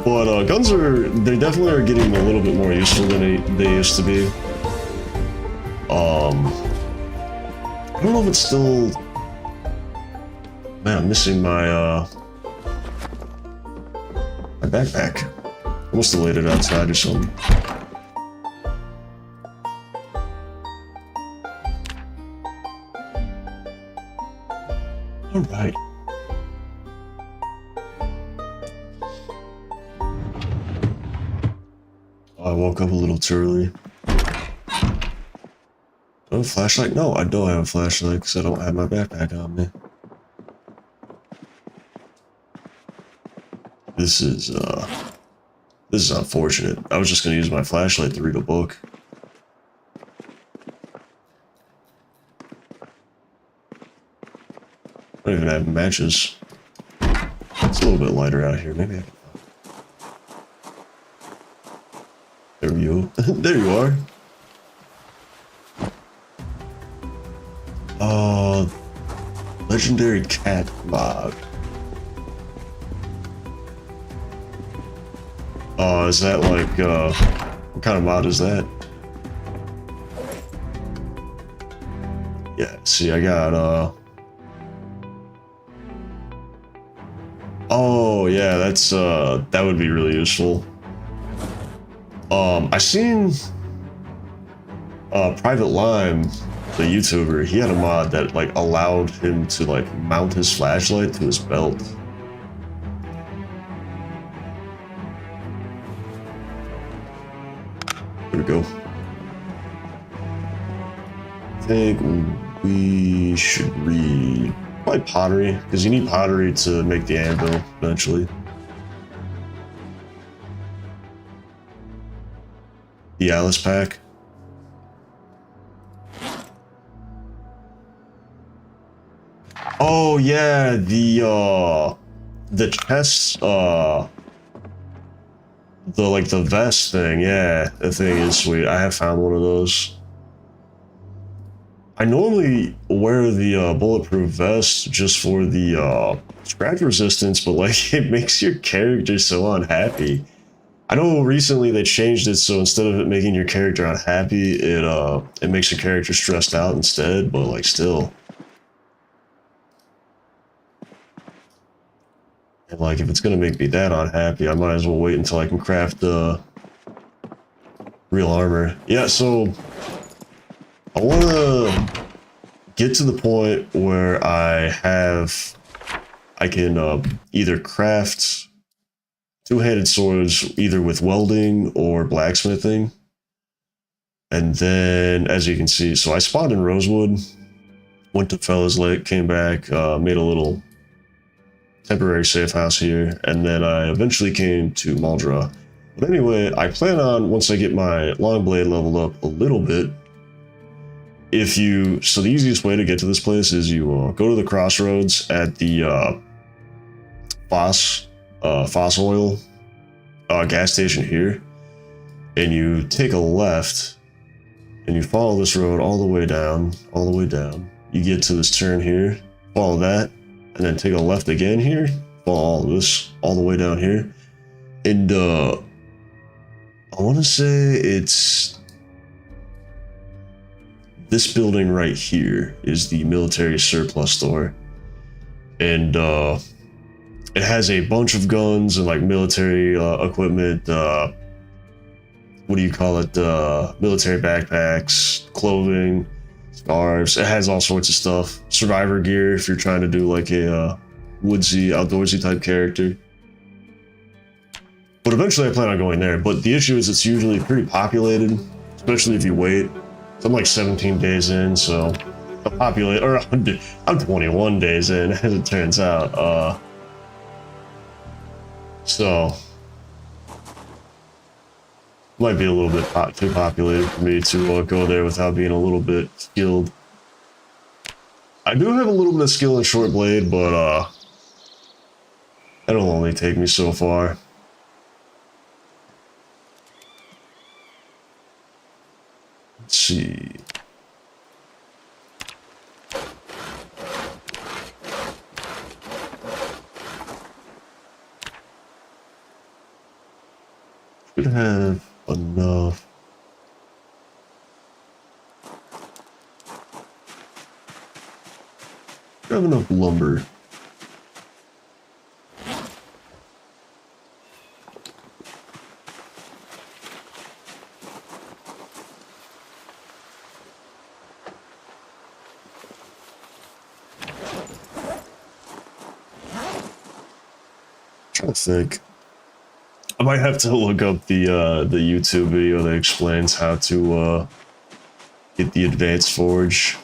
But guns they definitely are getting a little bit more useful than they used to be. I don't know if it's still... Man, I'm missing my backpack. I must have laid it outside or something. Alright. I woke up a little too early. A flashlight? No, I don't have a flashlight because I don't have my backpack on me. This is unfortunate. I was just gonna use my flashlight to read a book. I don't even have matches. It's a little bit lighter out here. Maybe I can... There you go. There you are. Legendary cat mod. Is that like, what kind of mod is that? Yeah, see, I got, oh, yeah, that's, that would be really useful. I seen, Private Lime, the YouTuber, he had a mod that like allowed him to like mount his flashlight to his belt. There we go. I think we should read probably pottery, because you need pottery to make the anvil eventually. The Alice pack. Oh yeah, the chest, the vest thing, yeah, that thing is sweet. I have found one of those. I normally wear the bulletproof vest just for the scratch resistance, but like it makes your character so unhappy. I know recently they changed it so instead of it making your character unhappy, it makes your character stressed out instead, but like still. And like, if it's gonna make me that unhappy, I might as well wait until I can craft real armor. Yeah, so I wanna get to the point where I can either craft two-handed swords either with welding or blacksmithing. And then, as you can see, so I spawned in Rosewood, went to Fellas Lake, came back, made a little temporary safe house here, and then I eventually came to Muldraugh. But anyway, I plan on, once I get my long blade leveled up a little bit, so the easiest way to get to this place is you go to the crossroads at the Foss Oil gas station here, and you take a left, and you follow this road all the way down, You get to this turn here, follow that, and then take a left again here, follow all this all the way down here, and I want to say it's this building right here is the military surplus store, and it has a bunch of guns and like military equipment, what do you call it, military backpacks, clothing, scarves. It has all sorts of stuff. Survivor gear if you're trying to do like a woodsy, outdoorsy type character. But eventually I plan on going there. But the issue is it's usually pretty populated, especially if you wait. So I'm like 17 days in, so I'm 21 days in, as it turns out. So might be a little bit too populated for me to go there without being a little bit skilled. I do have a little bit of skill in short blade, but that'll only take me so far. Let's see. Should have enough. Should have enough lumber. Trying to think. I might have to look up the YouTube video that explains how to get the advanced forge.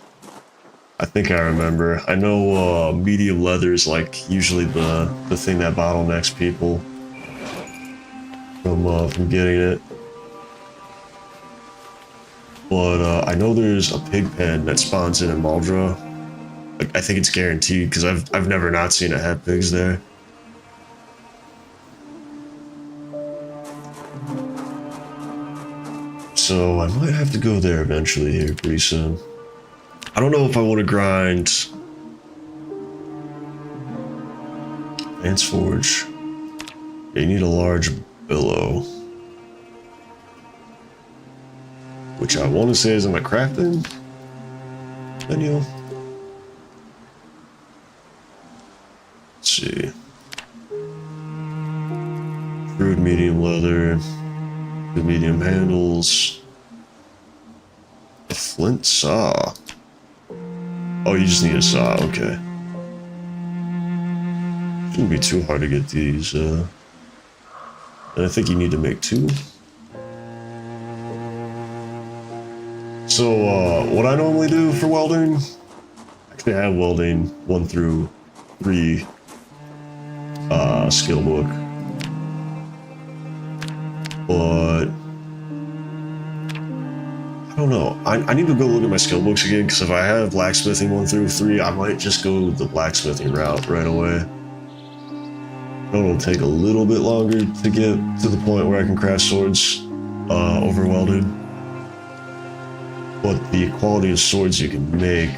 I think I remember. I know medium leather is like usually the thing that bottlenecks people from getting it. But I know there's a pig pen that spawns in Muldraugh. Like, I think it's guaranteed because I've never not seen it have pigs there. So I might have to go there eventually here pretty soon. I don't know if I want to grind Advanced Forge. You need a large billow, which I want to say is in the crafting menu. Let's see. Crude medium leather, the medium handles. A flint saw. Oh, you just need a saw, okay. Shouldn't be too hard to get these, and I think you need to make 2. So, what I normally do for welding, actually I have welding 1 through 3 skill book. But I don't know. I need to go look at my skill books again, because if I have blacksmithing 1 through 3, I might just go the blacksmithing route right away. It'll take a little bit longer to get to the point where I can craft swords over welded. But the quality of swords you can make,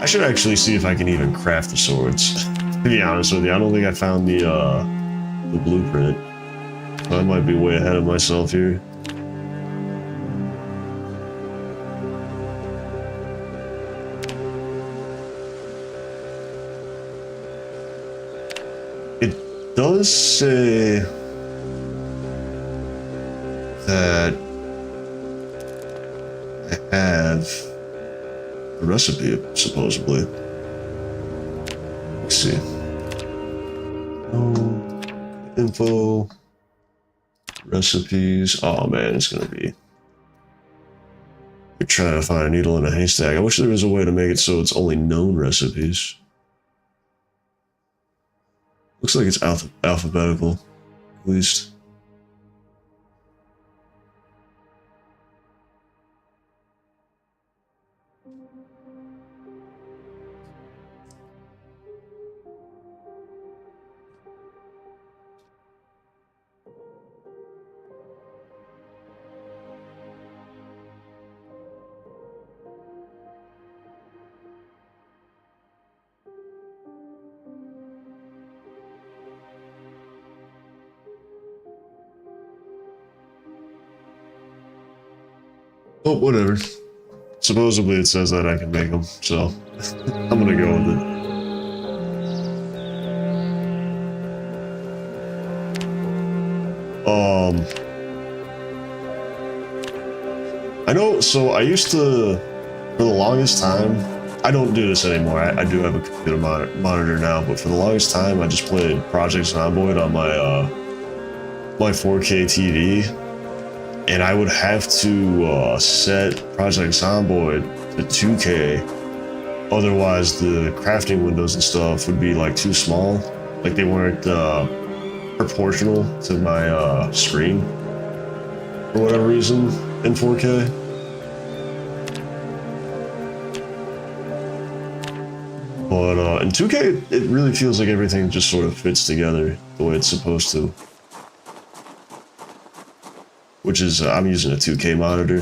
I should actually see if I can even craft the swords. To be honest with you, I don't think I found the blueprint. I might be way ahead of myself here. does say that I have the recipe, supposedly. Let's see. Oh, info, recipes. Oh man, it's gonna be. You're trying to find a needle in a haystack. I wish there was a way to make it so it's only known recipes. Looks like it's alphabetical, at least. Oh, whatever. Supposedly it says that I can make them, so I'm gonna go with it. I know, so I used to, for the longest time, I don't do this anymore. I do have a computer monitor now, but for the longest time, I just played Project Zomboid on my 4K TV, and I would have to set Project Zomboid to 2K. Otherwise, the crafting windows and stuff would be like too small, like they weren't proportional to my screen for whatever reason in 4K. But in 2K, it really feels like everything just sort of fits together the way it's supposed to. Which is, I'm using a 2K monitor,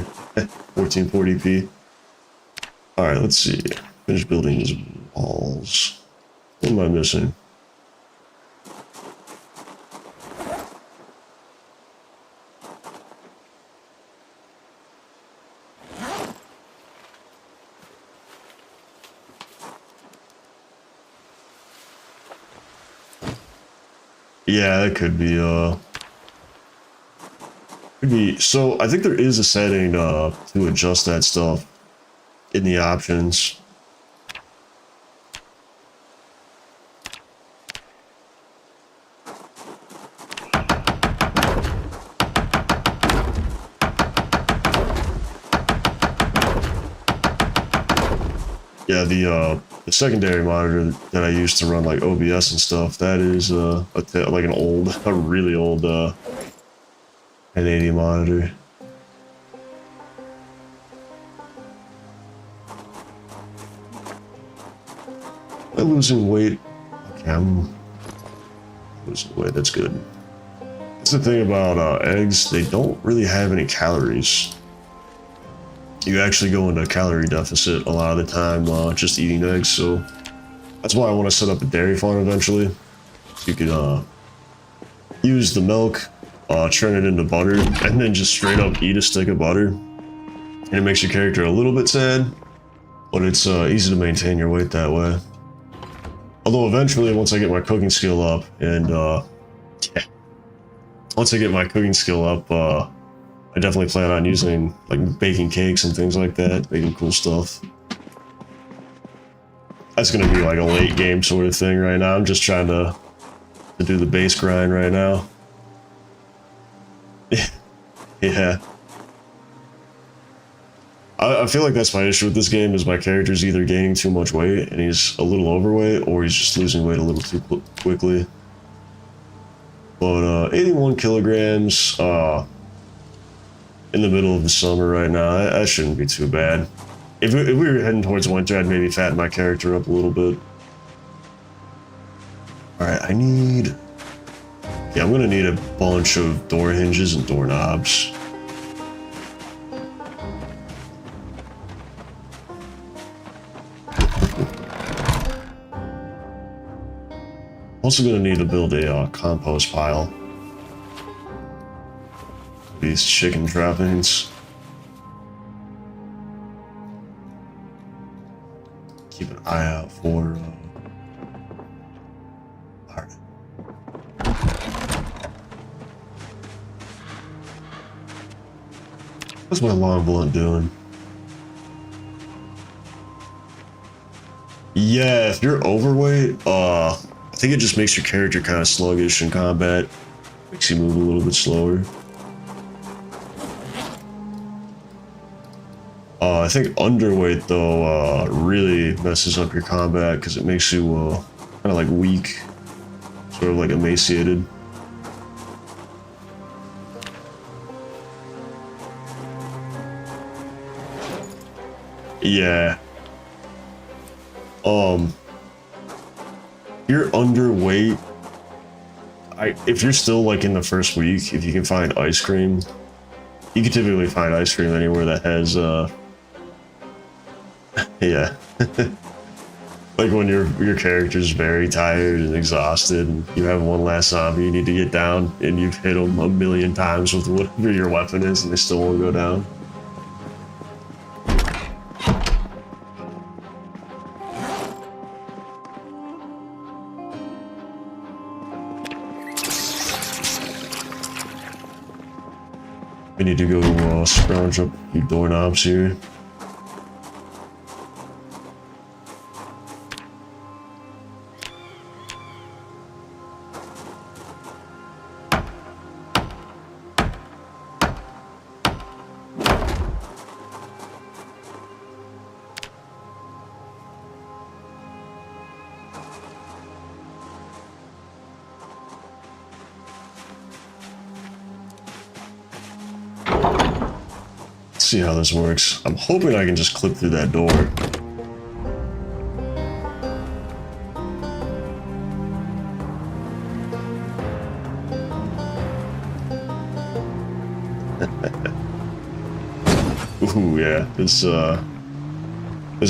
1440p. Alright, let's see. Finish building these walls. What am I missing? Yeah, it could be, so I think there is a setting, to adjust that stuff in the options. Yeah, the secondary monitor that I use to run like OBS and stuff, that is like a really old 1080 monitor. Am I losing weight? Okay, I'm losing weight, that's good. That's the thing about eggs, they don't really have any calories. You actually go into a calorie deficit a lot of the time just eating eggs, so that's why I want to set up a dairy farm eventually. You can use the milk, churn it into butter, and then just straight up eat a stick of butter. And it makes your character a little bit sad, but it's easy to maintain your weight that way. Although eventually, once I get my cooking skill up, and once I get my cooking skill up, I definitely plan on using, like, baking cakes and things like that, making cool stuff. That's gonna be like a late game sort of thing right now. I'm just trying to do the base grind right now. Yeah. I feel like that's my issue with this game, is my character's either gaining too much weight and he's a little overweight, or he's just losing weight a little too quickly. But 81 kilograms, in the middle of the summer right now, that shouldn't be too bad. If we were heading towards winter, I'd maybe fatten my character up a little bit. Alright, I need... Yeah, I'm gonna need a bunch of door hinges and doorknobs. Also gonna need to build a compost pile. These chicken trappings. Keep an eye out for... Alright. What's my long blunt doing? Yeah, if you're overweight, I think it just makes your character kind of sluggish in combat. Makes you move a little bit slower. I think underweight though really messes up your combat because it makes you kind of like weak, sort of like emaciated. Yeah. You're underweight. If you're still like in the first week, if you can find ice cream, you can typically find ice cream anywhere that has yeah. Like when your character's very tired and exhausted and you have one last zombie you need to get down and you've hit them a million times with whatever your weapon is and they still won't go down. We need to go scrounge up a few doorknobs here. See how this works. I'm hoping I can just clip through that door. Ooh, yeah. This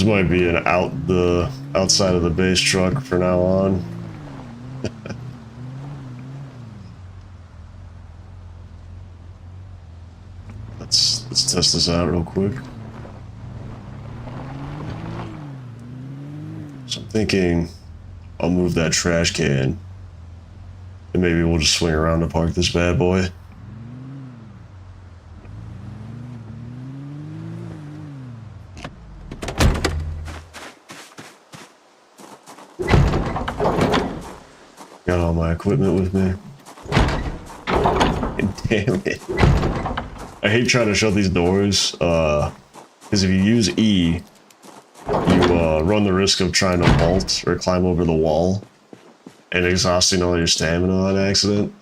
might be an outside of the base truck from now on. Let's test this out real quick. So I'm thinking I'll move that trash can and maybe we'll just swing around to park this bad boy. Got all my equipment with me. Damn it. I hate trying to shut these doors, because if you use E, you run the risk of trying to vault or climb over the wall and exhausting all your stamina on accident.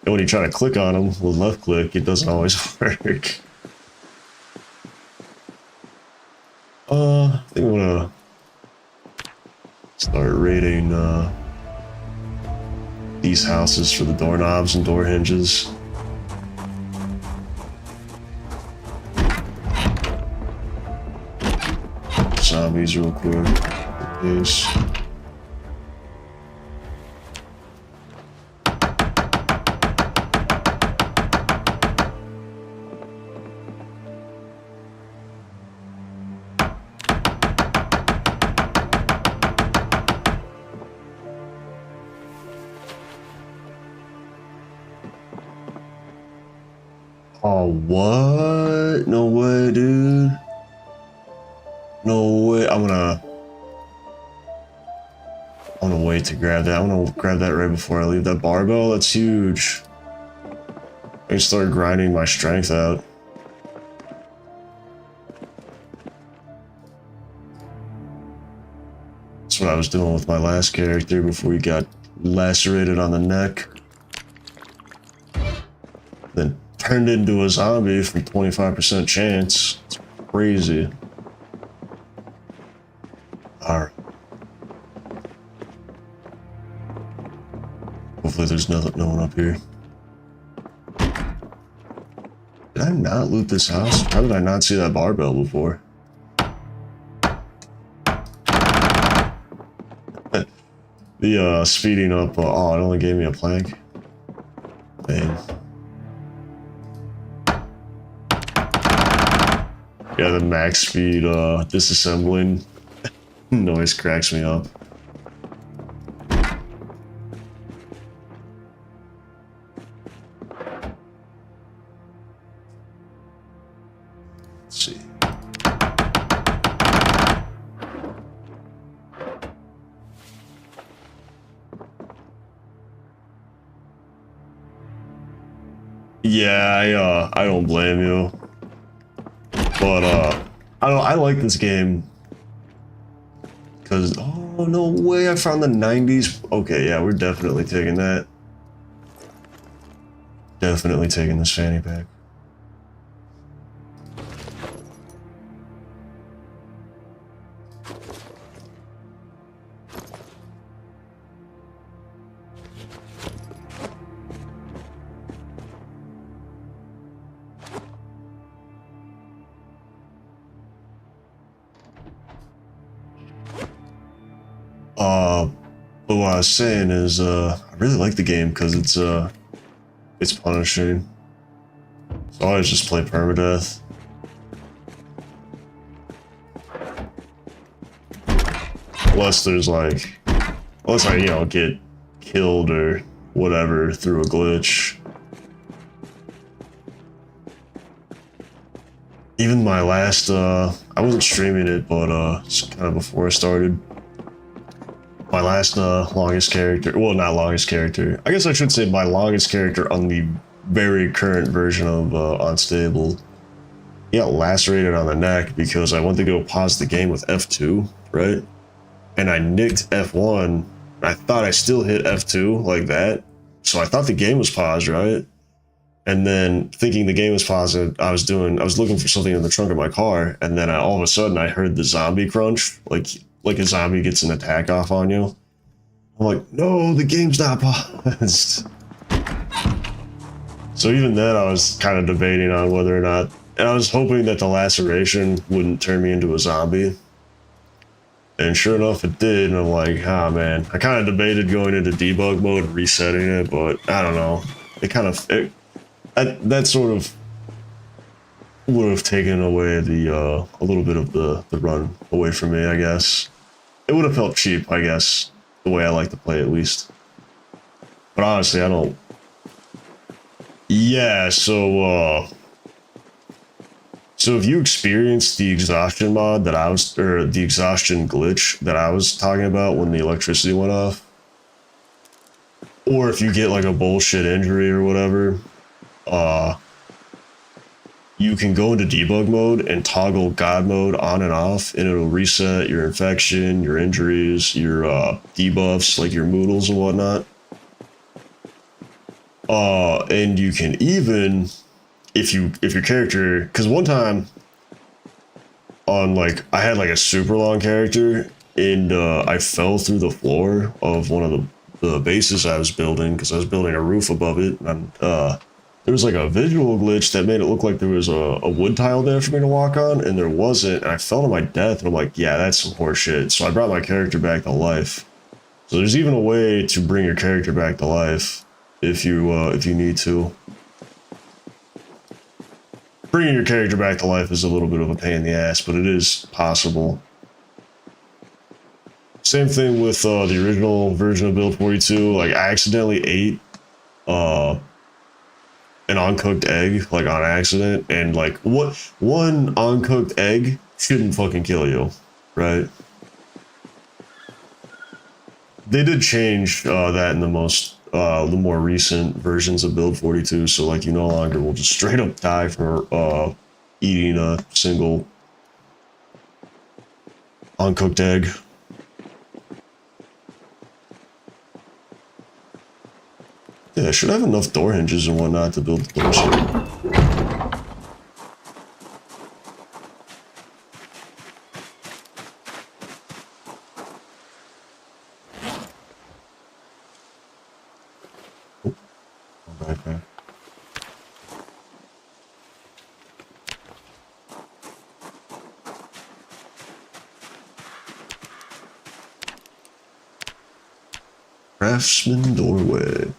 And when you try to click on them with left click, it doesn't always work. I think I'm gonna start raiding these houses for the doorknobs and door hinges. Zombies real quick. Please. Oh, what? No way, dude. No way. I'm gonna wait to grab that. I'm gonna grab that right before I leave. That barbell, that's huge. I can start grinding my strength out. That's what I was doing with my last character before he got lacerated on the neck. Then turned into a zombie from 25% chance. It's crazy. Alright. Hopefully there's no one up here. Did I not loot this house? How did I not see that barbell before? The speeding up, oh, it only gave me a plank. Dang. Yeah, the max speed disassembling noise cracks me up. Yeah, I don't blame you. But I like this game because oh no way, I found the 90s. Okay, yeah, we're definitely taking that. Definitely taking this fanny pack. But what I was saying is, I really like the game because it's punishing. So I always just play permadeath. Unless there's like, unless I, you know, get killed or whatever through a glitch. Even my last, I wasn't streaming it, but it's kind of before I started. My last longest character, well, not longest character. I guess I should say my longest character on the very current version of Unstable. He got lacerated on the neck because I went to go pause the game with F2, right? And I nicked F1. I thought I still hit F2 like that. So I thought the game was paused, right? And then thinking the game was paused, I was looking for something in the trunk of my car. And then all of a sudden I heard the zombie crunch, like a zombie gets an attack off on you. I'm like, no, the game's not paused. So even then I was kind of debating on whether or not, and I was hoping that the laceration wouldn't turn me into a zombie. And sure enough, it did, and I'm like, ah, man. I kind of debated going into debug mode and resetting it, but I don't know. That sort of would have taken away a little bit of the run away from me, I guess. It would have felt cheap, I guess, the way I like to play at least. But honestly, I don't. Yeah, so if you experienced the exhaustion mod or the exhaustion glitch that I was talking about when the electricity went off, or if you get like a bullshit injury or whatever, you can go into debug mode and toggle God mode on and off, and it'll reset your infection, your injuries, your debuffs, like your moodles and whatnot. And you can even, if your character, because one time on like, I had like a super long character, and I fell through the floor of one of the bases I was building, because I was building a roof above it, and there was like a visual glitch that made it look like there was a wood tile there for me to walk on, and there wasn't, and I fell to my death, and I'm like, yeah, that's some horse shit. So I brought my character back to life. So there's even a way to bring your character back to life if you need to. Bringing your character back to life is a little bit of a pain in the ass, but it is possible. Same thing with the original version of Build 42. Like, I accidentally ate an uncooked egg, like, on accident, and like, one uncooked egg shouldn't fucking kill you, right? They did change that in the more recent versions of Build 42, so like you no longer will just straight up die for eating a single uncooked egg. Yeah, I should have enough door hinges and whatnot to build the doors here. Backpack. Craftsman doorway.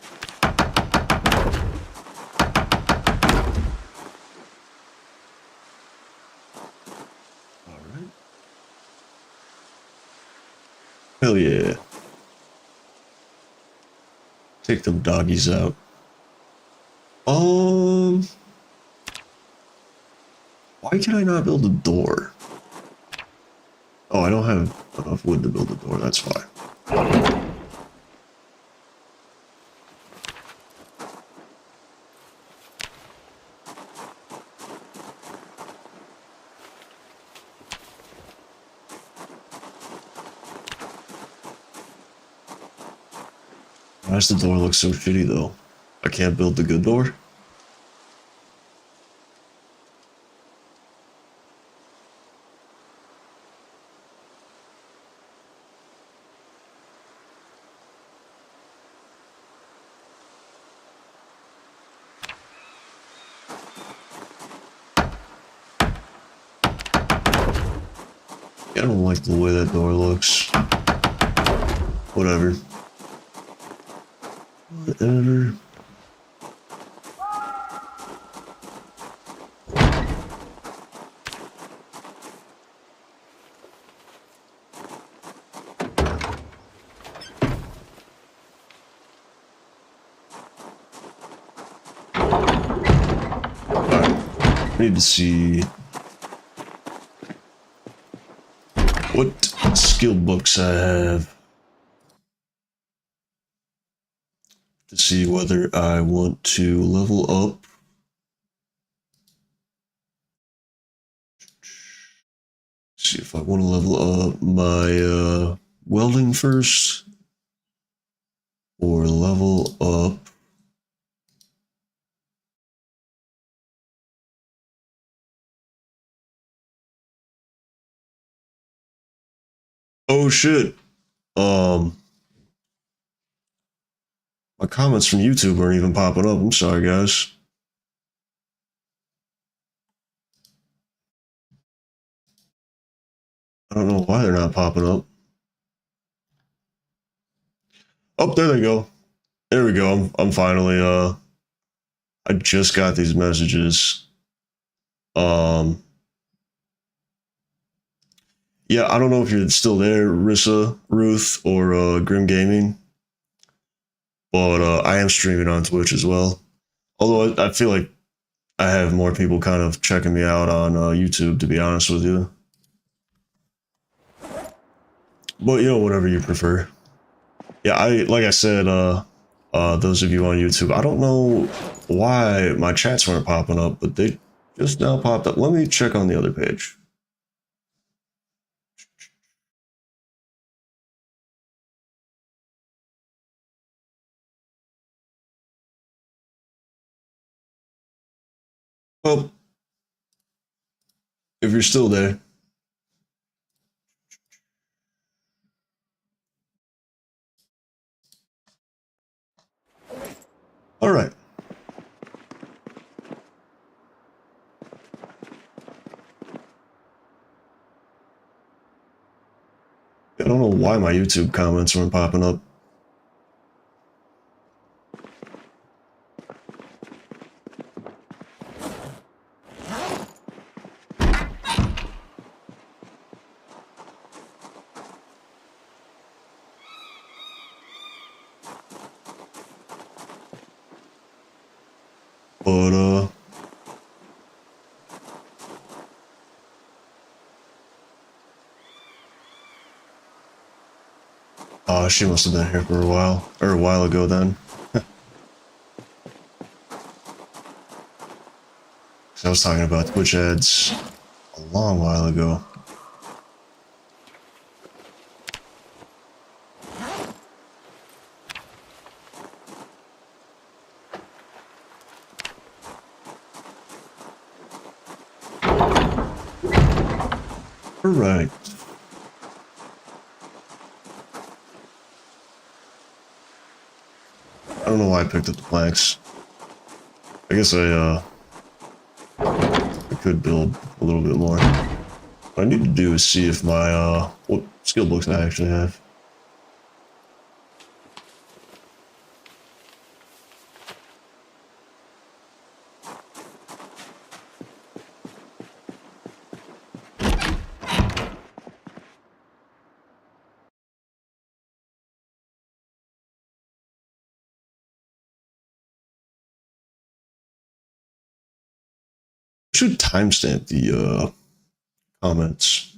Alright. Hell yeah. Take them doggies out. Why can I not build a door? Oh, I don't have enough wood to build a door, that's why. Why does the door look so shitty though? I can't build the good door? I don't like the way that door looks. Whatever. Whatever. Alright. I need to see what skill books I have to see whether I want to level up. See if I want to level up my welding first or level up oh shit. My comments from YouTube aren't even popping up. I'm sorry, guys. I don't know why they're not popping up. Oh, there they go. There we go. I'm finally I just got these messages. Yeah, I don't know if you're still there, Rissa, Ruth, or Grim Gaming, but I am streaming on Twitch as well. Although I feel like I have more people kind of checking me out on YouTube, to be honest with you. But whatever you prefer. Yeah, like I said, those of you on YouTube, I don't know why my chats weren't popping up, but they just now popped up. Let me check on the other page. Well, if you're still there. All right. I don't know why my YouTube comments weren't popping up. But she must have been here for a while, or a while ago then. I was talking about Twitch ads a long while ago. All right. I don't know why I picked up the planks. I guess I could build a little bit more. What I need to do is see if my what skill books I actually have. Should timestamp the comments.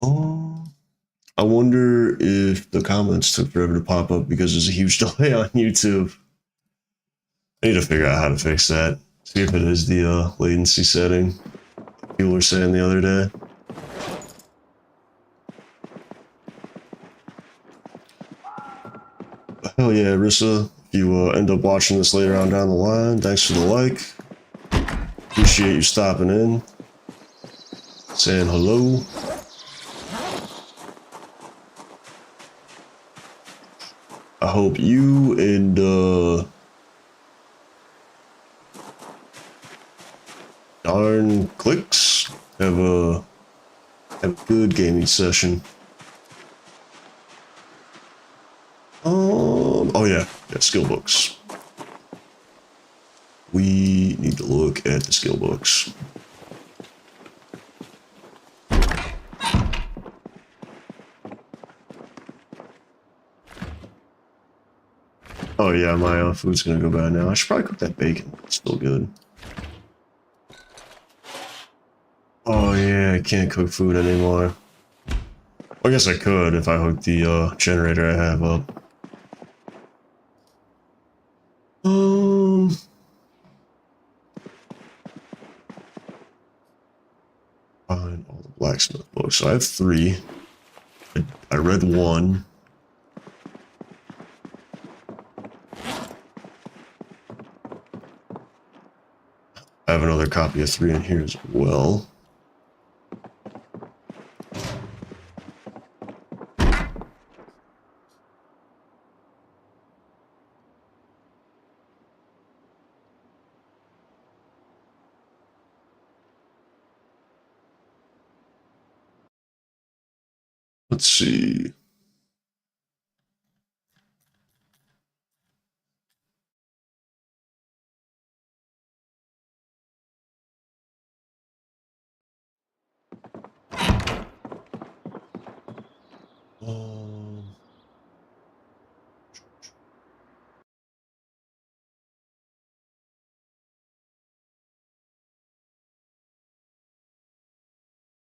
Oh, I wonder if the comments took forever to pop up because there's a huge delay on YouTube. I need to figure out how to fix that. See if it is the latency setting. people were saying the other day. Hell yeah, Rissa. If you end up watching this later on down the line, thanks for the like. Appreciate you stopping in. Saying hello. I hope you and darn clicks have a good gaming session. Oh yeah, skill books. We need to look at the skill books. Oh yeah, my food's gonna go bad now. I should probably cook that bacon. It's still good. Oh yeah, I can't cook food anymore. I guess I could if I hooked the generator I have up. Find all the blacksmith books. So I have 3. I read 1. I have another copy of 3 in here as well. Let's see.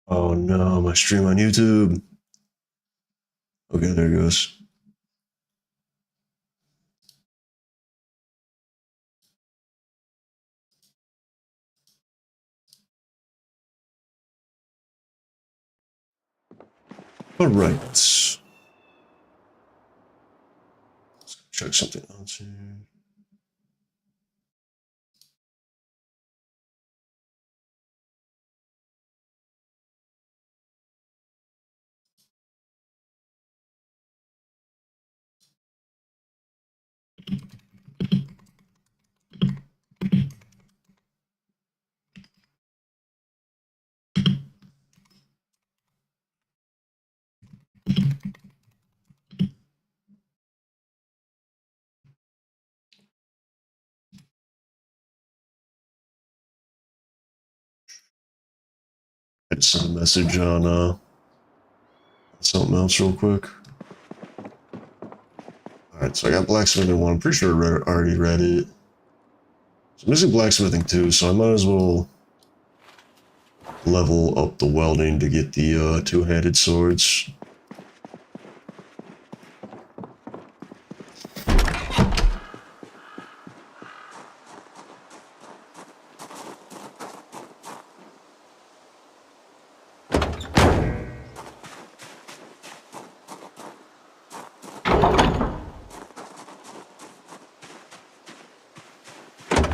Oh no, my stream on YouTube. Okay, there it goes. All right. Let's check something else here. I just sent a message on something else real quick. Alright, so I got blacksmithing 1. I'm pretty sure I already read it. So I'm missing blacksmithing 2, so I might as well level up the welding to get the 2-handed swords.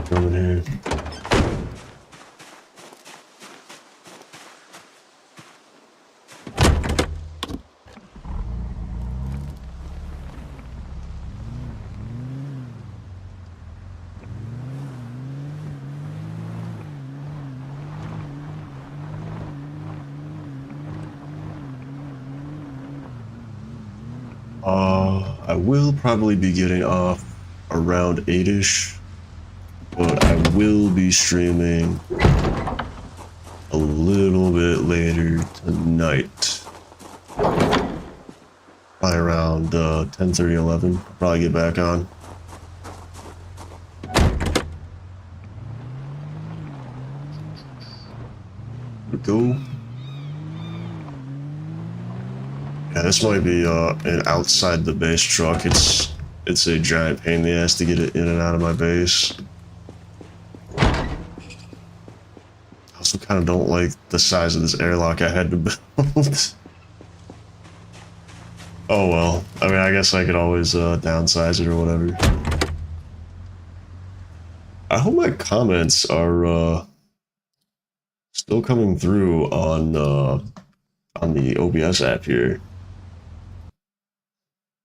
Coming here. I will probably be getting off around 8ish, but I will be streaming a little bit later tonight. Probably around 10:30, 11. I'll probably get back on. Here we go. Yeah, this might be an outside the base truck. It's a giant pain in the ass to get it in and out of my base. I was also kind of don't like the size of this airlock I had to build. Oh well, I mean, I guess I could always downsize it or whatever. I hope my comments are still coming through on the OBS app here.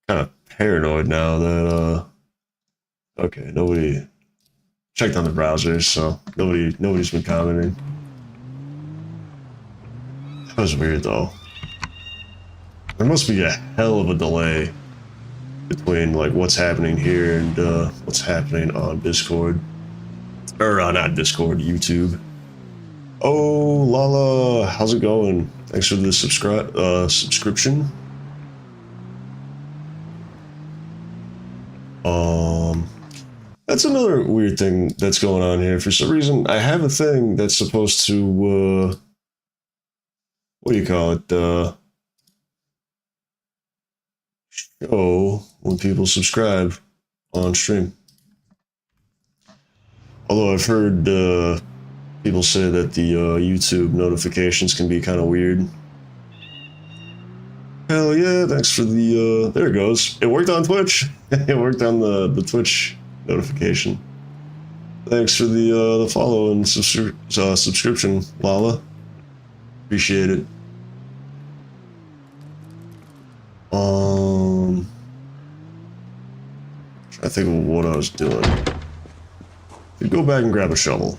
Kind of paranoid now that okay, nobody checked on the browsers, so nobody's been commenting. That was weird though. There must be a hell of a delay between like what's happening here and what's happening on Discord. Or not Discord, YouTube. Oh, Lala, how's it going? Thanks for the subscription. That's another weird thing that's going on here. For some reason, I have a thing that's supposed to, what do you call it? Show when people subscribe on stream. Although I've heard people say that the YouTube notifications can be kind of weird. Hell yeah, thanks for the, there it goes. It worked on Twitch. It worked on the Twitch notification. Thanks for the follow and subscription, Lala. Appreciate it. I think of what I was doing. Go back and grab a shovel.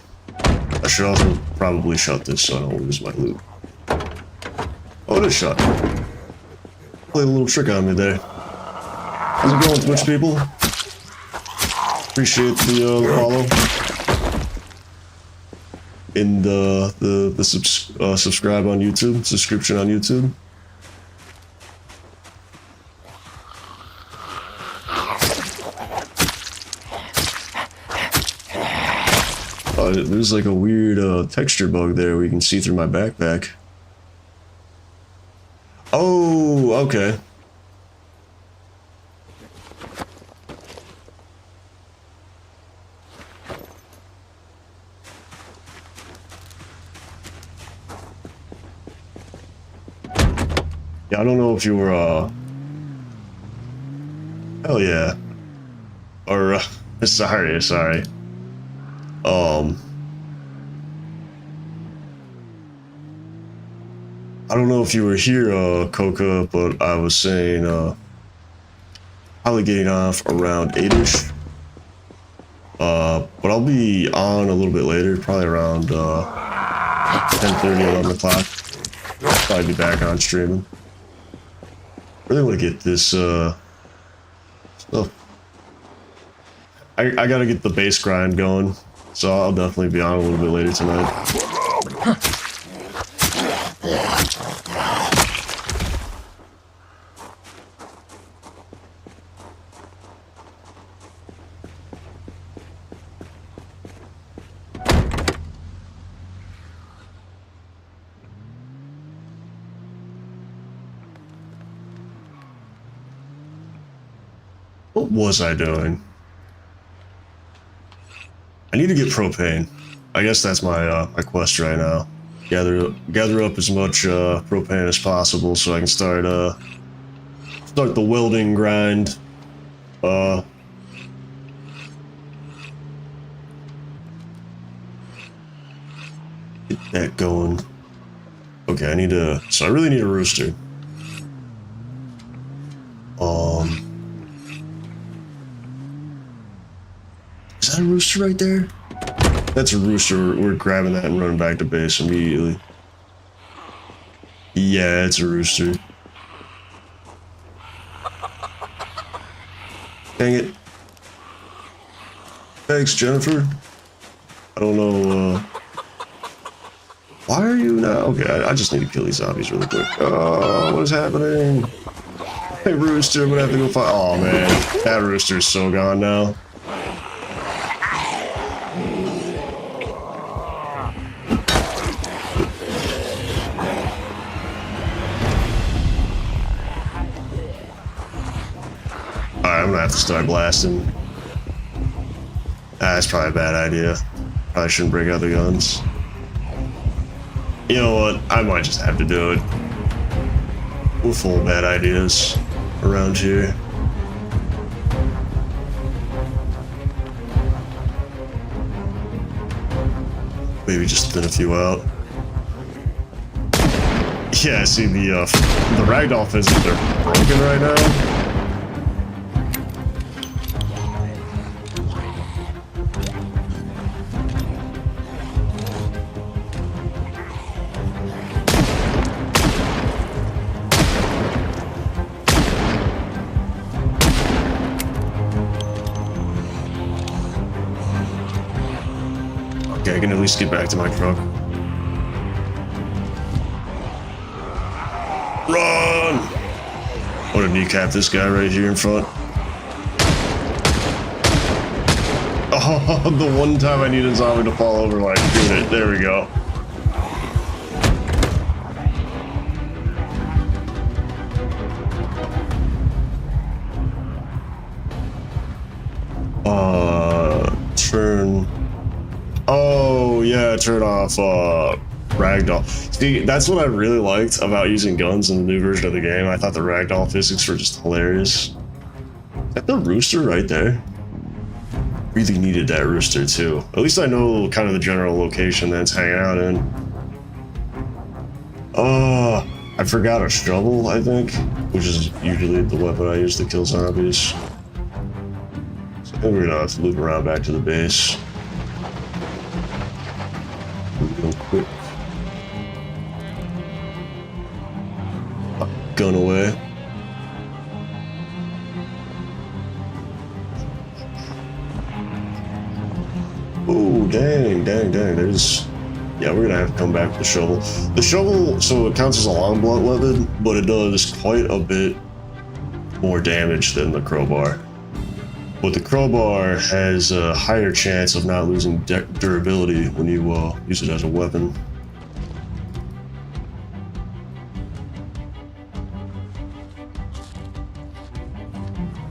I should also probably shut this so I don't lose my loot. Oh, it is shut. Played a little trick on me there. How's it going, Twitch people? Appreciate the follow. And the subscribe on YouTube, subscription on YouTube. There's like a weird texture bug there where you can see through my backpack. Oh, okay. Yeah, I don't know if you were, hell yeah. Or, sorry. I don't know if you were here, Coca, but I was saying, probably getting off around 8-ish. But I'll be on a little bit later, probably around, 10:30, 11 o'clock. Probably be back on streaming. Really want to get this, stuff. I gotta get the bass grind going, so I'll definitely be on a little bit later tonight. What was I doing? I need to get propane. I guess that's my my quest right now. Gather up as much propane as possible so I can start the welding grind. Get that going. Okay, I need to. So I really need a rooster. Is that a rooster right there? That's a rooster. We're grabbing that and running back to base immediately. Yeah, it's a rooster. Dang it. Thanks, Jennifer. I don't know, why are you now? Okay, I just need to kill these zombies really quick. Oh, what is happening? Hey, rooster, I'm gonna have to go fight. Oh, man. That rooster's so gone now. I'm gonna have to start blasting. That's probably a bad idea. Probably shouldn't break out the guns. You know what? I might just have to do it. We're full of bad ideas around here. Maybe just thin a few out. Yeah, see the ragdoll physics, they're broken right now. Okay, I can at least get back to my truck. Run! I want to kneecap this guy right here in front. Oh, the one time I needed zombie to fall over, like, doing it. There we go. Turn. Oh, yeah, turn off, ragdoll. See, that's what I really liked about using guns in the new version of the game. I thought the ragdoll physics were just hilarious. Is that the rooster right there? Really needed that rooster too. At least I know kind of the general location that it's hanging out in. Oh, I forgot a shovel, I think, which is usually the weapon I use to kill zombies. So I think we're gonna have to loop around back to the base. Real quick. Gun away. Oh, dang. There's... Yeah, we're gonna have to come back with the shovel. The shovel, so it counts as a long blunt weapon, but it does quite a bit more damage than the crowbar. But the crowbar has a higher chance of not losing durability when you use it as a weapon.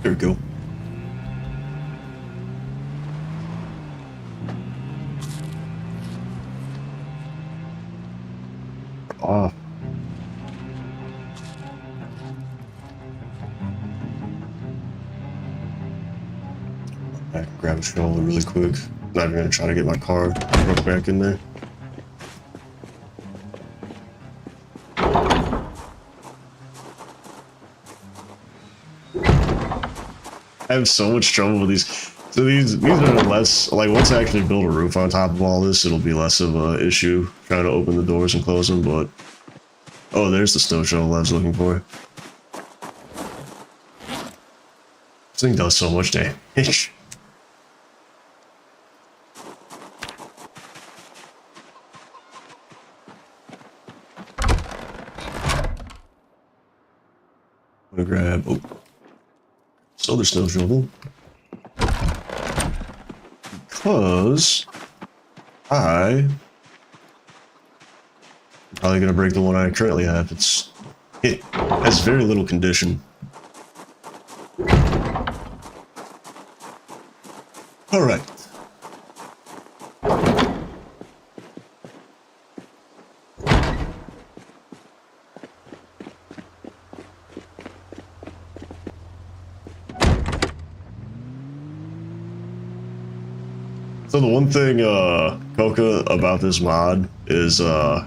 There we go. Off. I can grab a shovel really quick. Not even gonna try to get my car broke back in there. I have so much trouble with these. So these are less, like, once I actually build a roof on top of all this, it'll be less of an issue trying to open the doors and close them, but... Oh, there's the snow shovel I was looking for. This thing does so much damage. I'm gonna grab... Oh. This other snow shovel. Because I'm probably gonna break the one I currently have. It has very little condition. All right. So the one thing, Coca, about this mod is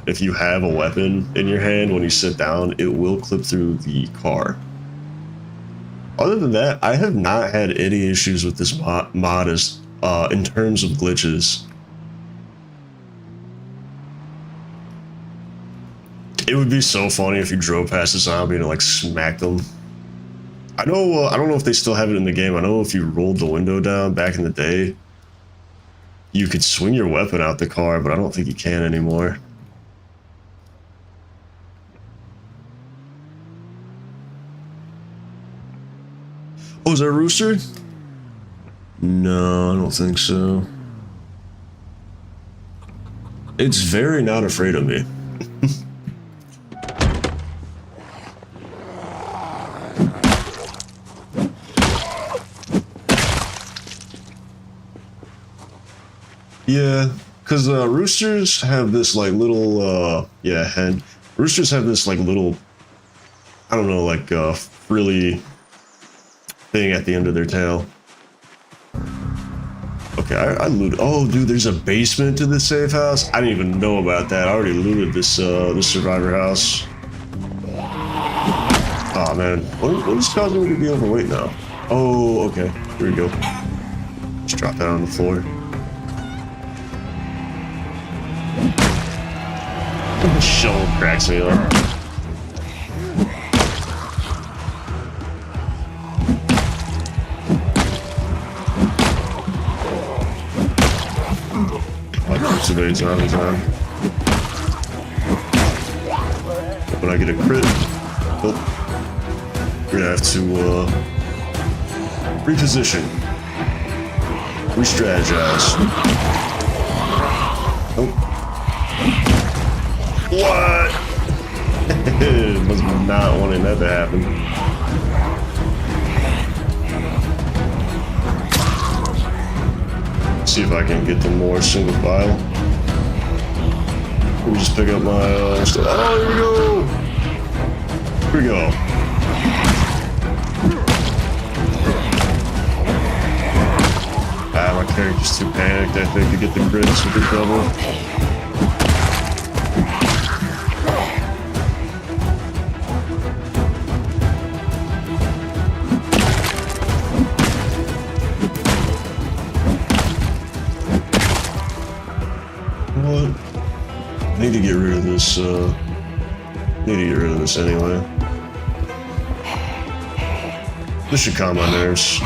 if you have a weapon in your hand when you sit down, it will clip through the car. Other than that, I have not had any issues with this mod as, in terms of glitches. It would be so funny if you drove past a zombie and like smacked them. I know, I don't know if they still have it in the game. I know if you rolled the window down back in the day, you could swing your weapon out the car, but I don't think you can anymore. Oh, is that a rooster? No, I don't think so. It's very not afraid of me. Yeah, Cause roosters have this like little yeah, hen. Roosters have this like little, I don't know, like frilly thing at the end of their tail. Okay, I looted. Oh, dude, there's a basement to this safe house. I didn't even know about that. I already looted this this survivor house. Oh man, what is causing me to be overweight now? Oh, okay, here we go. Just drop that on the floor. The shovel cracks me up. Evades around the time. When I get a crit, oh, we're gonna have to reposition, re-strategize. Oh, what? Was not wanting that to happen. See if I can get them more single file. Let me just pick up my stuff. Oh, here we go! Here we go. Ah, my character's too panicked, I think, to get the crits with the double. What? I need to get rid of this, need to get rid of this anyway. This should calm my nerves.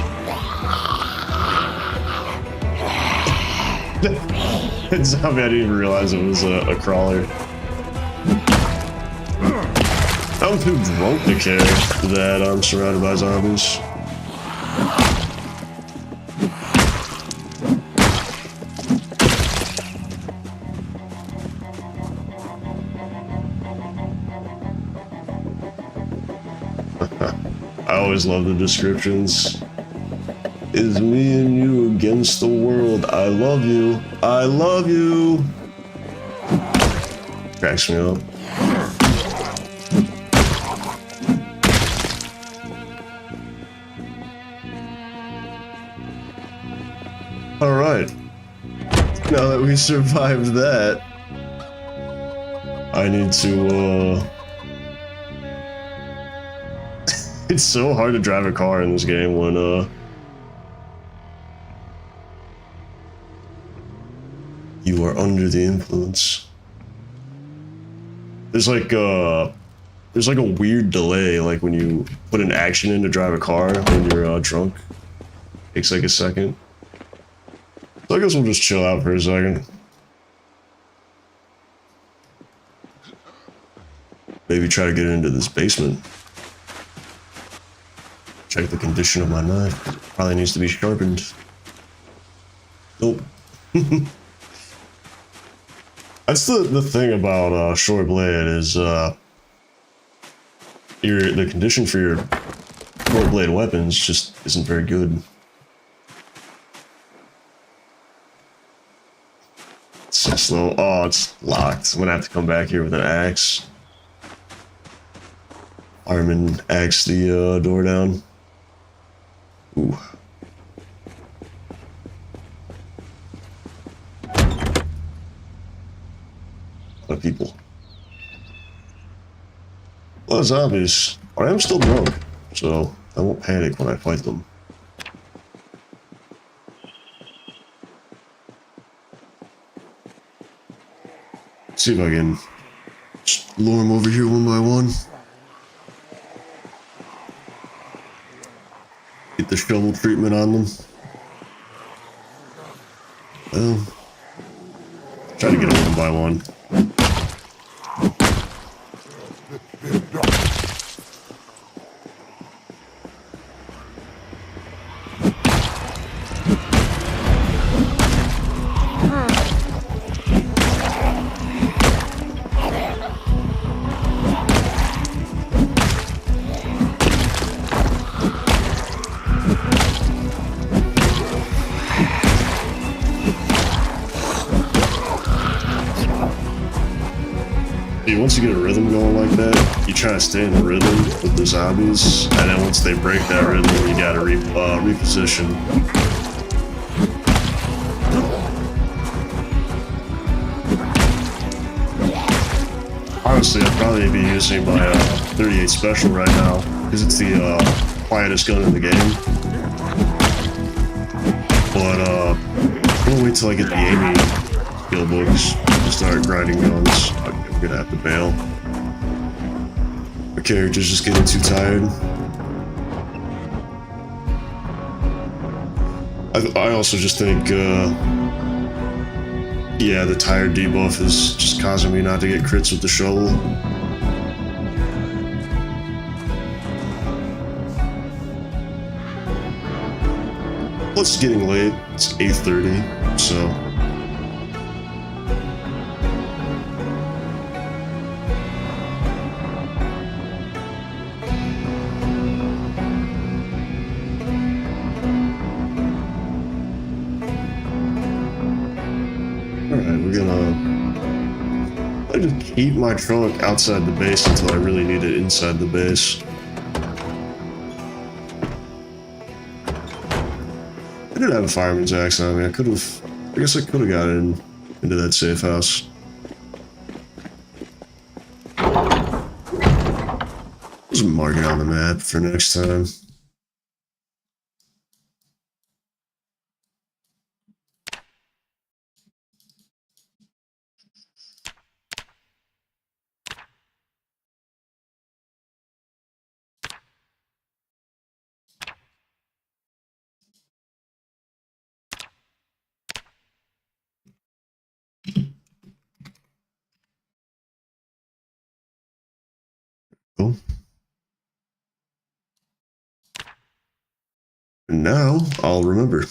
Zombie, I didn't even realize it was a crawler. I'm too drunk to care that I'm surrounded by zombies. I always love the descriptions. Is me and you against the world. I love you. I love you. Cracks me up. All right. Now that we survived that, I need to, it's so hard to drive a car in this game when, you are under the influence. There's like a weird delay, like when you put an action in to drive a car when you're drunk. Takes like a second. So I guess we'll just chill out for a second. Maybe try to get into this basement. Check the condition of my knife. Probably needs to be sharpened. Nope. That's the thing about short blade is the condition for your short blade weapons just isn't very good. It's so slow. Oh, it's locked. I'm gonna have to come back here with an axe. Fireman axe the door down. Ooh. A lot of people. A lot of zombies. But I am still drunk, so I won't panic when I fight them. See if I can just lure them over here one by one. Get the shovel treatment on them. Well, try to get them one by one. See, once you get a rhythm going like that, you try to stay in the rhythm with the zombies, and then once they break that rhythm, you gotta reposition. Honestly, I'd probably be using my 38 special right now, because it's the quietest gun in the game. But I'm gonna wait till I get the aiming skill books to start grinding guns. I'm gonna have to bail. My character's just getting too tired. I also just think, yeah, the tired debuff is just causing me not to get crits with the shovel. Plus, it's getting late. It's 8:30, so. I just keep my truck outside the base until I really need it inside the base. I did have a fireman's axe on me. I guess I could have got into that safe house. Just mark it on the map for next time. Cool. And now I'll remember.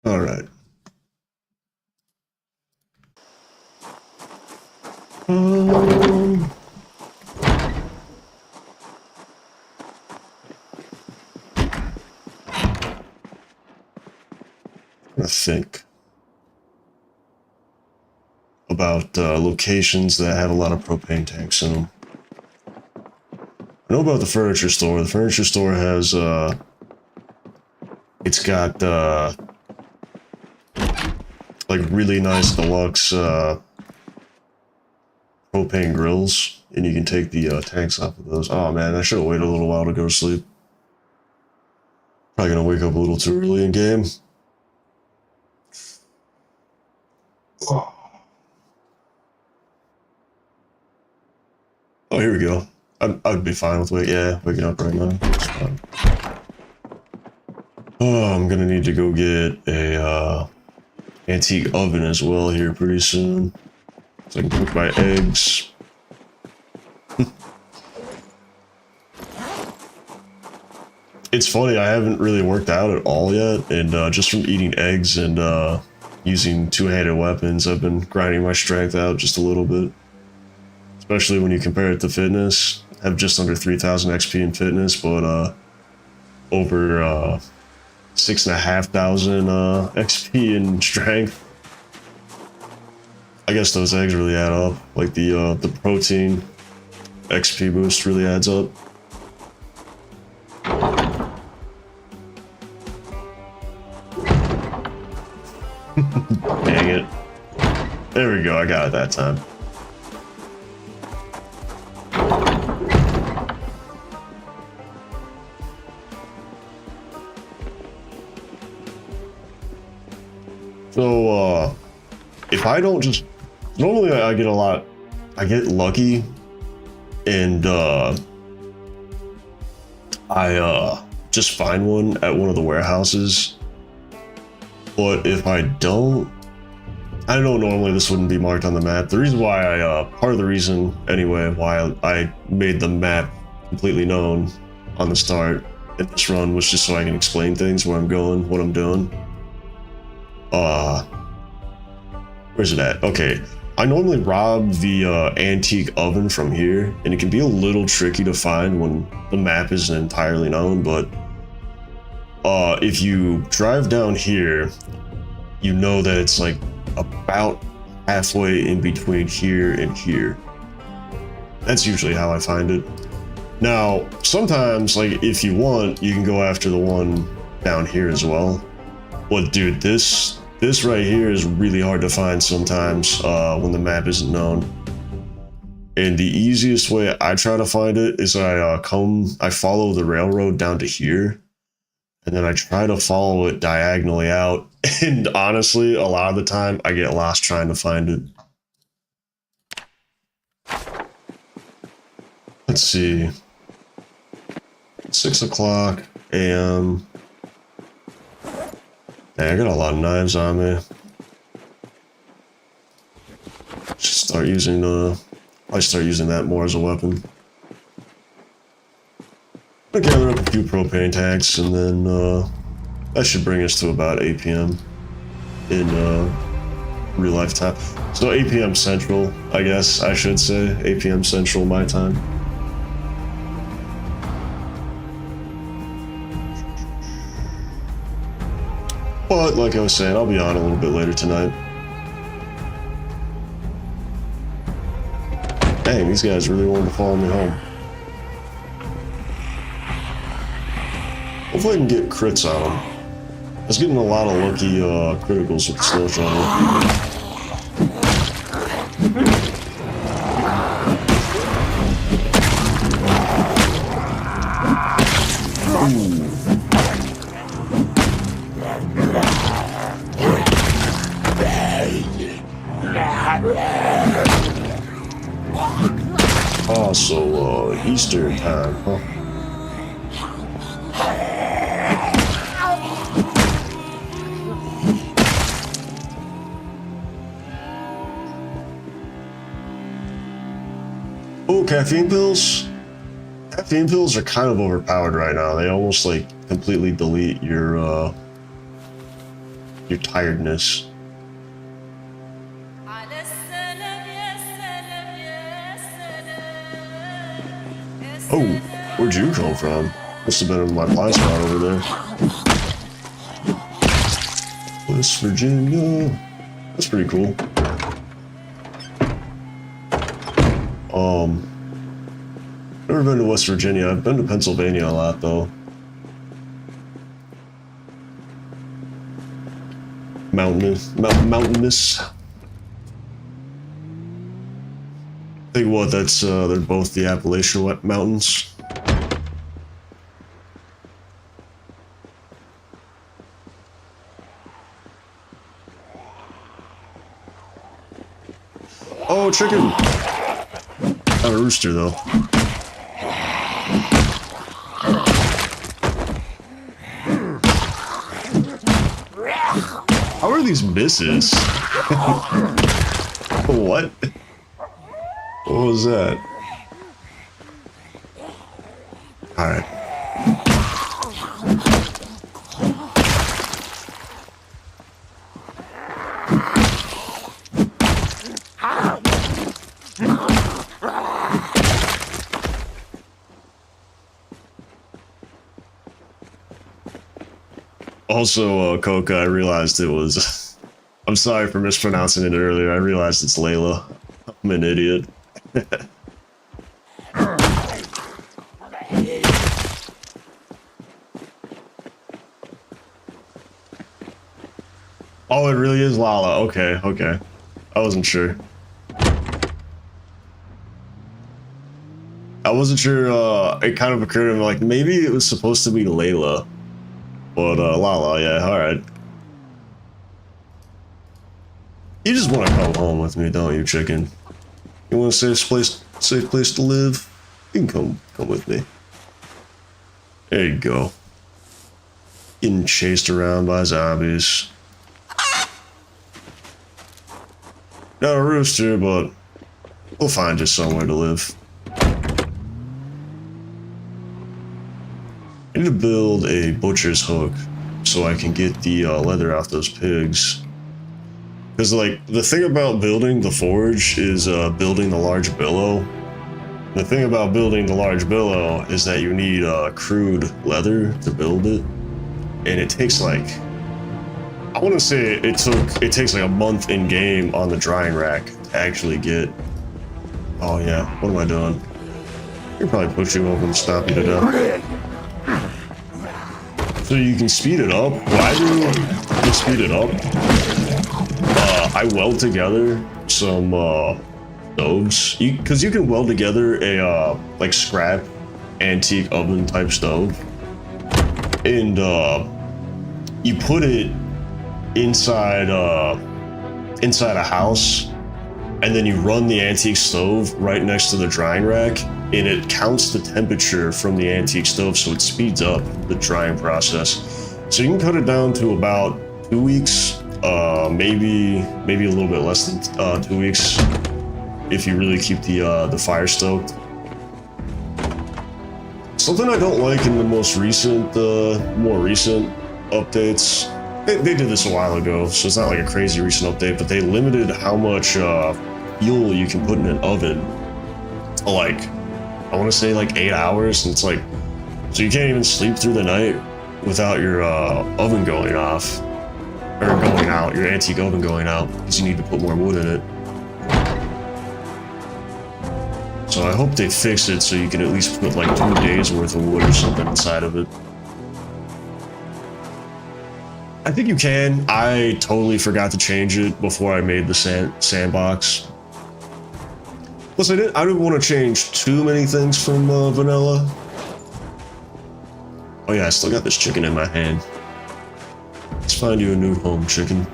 All right. I think about locations that have a lot of propane tanks in them. I know about the furniture store. The furniture store has, it's got, like really nice deluxe, propane grills, and you can take the tanks off of those. Oh man, I should have waited a little while to go to sleep. Probably gonna wake up a little too early in game. Oh, here we go. I'd be fine with waking up right now. It's fine. Oh, I'm gonna need to go get a antique oven as well here pretty soon, so I can cook my eggs. It's funny, I haven't really worked out at all yet, and just from eating eggs and using two-handed weapons, I've been grinding my strength out just a little bit. Especially when you compare it to fitness. I have just under 3,000 XP in fitness, but over 6,500 XP in strength. I guess those eggs really add up. Like the protein XP boost really adds up. Dang it. There we go, I got it that time. So, if I don't just... Normally I get lucky, and I just find one at one of the warehouses. But if I don't... I know normally this wouldn't be marked on the map. The reason why part of the reason, anyway, why I made the map completely known on the start in this run was just so I can explain things, where I'm going, what I'm doing. Where's it at? Okay, I normally rob the antique oven from here, and it can be a little tricky to find when the map isn't entirely known, but if you drive down here, you know that it's like about halfway in between here and here. That's usually how I find it. Now, sometimes, like, if you want, you can go after the one down here as well. But dude, this right here is really hard to find sometimes when the map isn't known. And the easiest way I try to find it is I follow the railroad down to here, and then I try to follow it diagonally out. And honestly, a lot of the time, I get lost trying to find it. Let's see. 6 o'clock a.m. Hey, I got a lot of knives on me. Should start using I start using that more as a weapon. I'll gather up a few propane tanks, and then that should bring us to about 8 p.m. in real life time. So 8 p.m. Central, I guess I should say. 8 p.m. Central my time. But like I was saying, I'll be on a little bit later tonight. Dang, these guys really wanted to follow me home. Hopefully I can get crits on them. I was getting a lot of lucky criticals with the snow shovel. Oh, so Easter time, huh? Oh, caffeine pills? Caffeine pills are kind of overpowered right now. They almost like completely delete your tiredness. Oh, where'd you come from? Must have been in my blind spot over there. West Virginia. That's pretty cool. Never been to West Virginia. I've been to Pennsylvania a lot, though. Mountainous. Think what? That's they're both the Appalachian Mountains. Oh, chicken! Not a rooster, though. How are these misses? What? What was that? Alright. Also, Coca, I realized it was... I'm sorry for mispronouncing it earlier. I realized it's Layla. I'm an idiot. Oh, it really is Lala. Okay, okay. I wasn't sure. I wasn't sure, it kind of occurred to me, like, maybe it was supposed to be Layla. But, Lala, yeah, alright. You just want to come home with me, don't you, chicken? You want a safe place to live? You can come with me. There you go. Getting chased around by zombies. Not a rooster, but we'll find you somewhere to live. I need to build a butcher's hook so I can get the leather off those pigs. Because, like, the thing about building the forge is building the large billow. The thing about building the large billow is that you need crude leather to build it. And it takes, like, I want to say it takes like a month in game on the drying rack to actually get. Oh yeah, what am I doing? You're probably pushing over and stop you to death. So you can speed it up. What I do to speed it up, I weld together some stoves, because you can weld together a like scrap antique oven type stove, and you put it inside a house, and then you run the antique stove right next to the drying rack, and it counts the temperature from the antique stove, so it speeds up the drying process. So you can cut it down to about 2 weeks, maybe a little bit less than 2 weeks, if you really keep the fire stoked. Something I don't like in the more recent updates. They did this a while ago, so it's not like a crazy recent update, but they limited how much fuel you can put in an oven to, like, I want to say like 8 hours, and it's like, so you can't even sleep through the night without your oven going off, or going out, your antique oven going out, because you need to put more wood in it. So I hope they fix it so you can at least put like 2 days worth of wood or something inside of it. I think you can. I totally forgot to change it before I made the sandbox. Plus, I didn't want to change too many things from vanilla. Oh yeah, I still got this chicken in my hand. Let's find you a new home, chicken.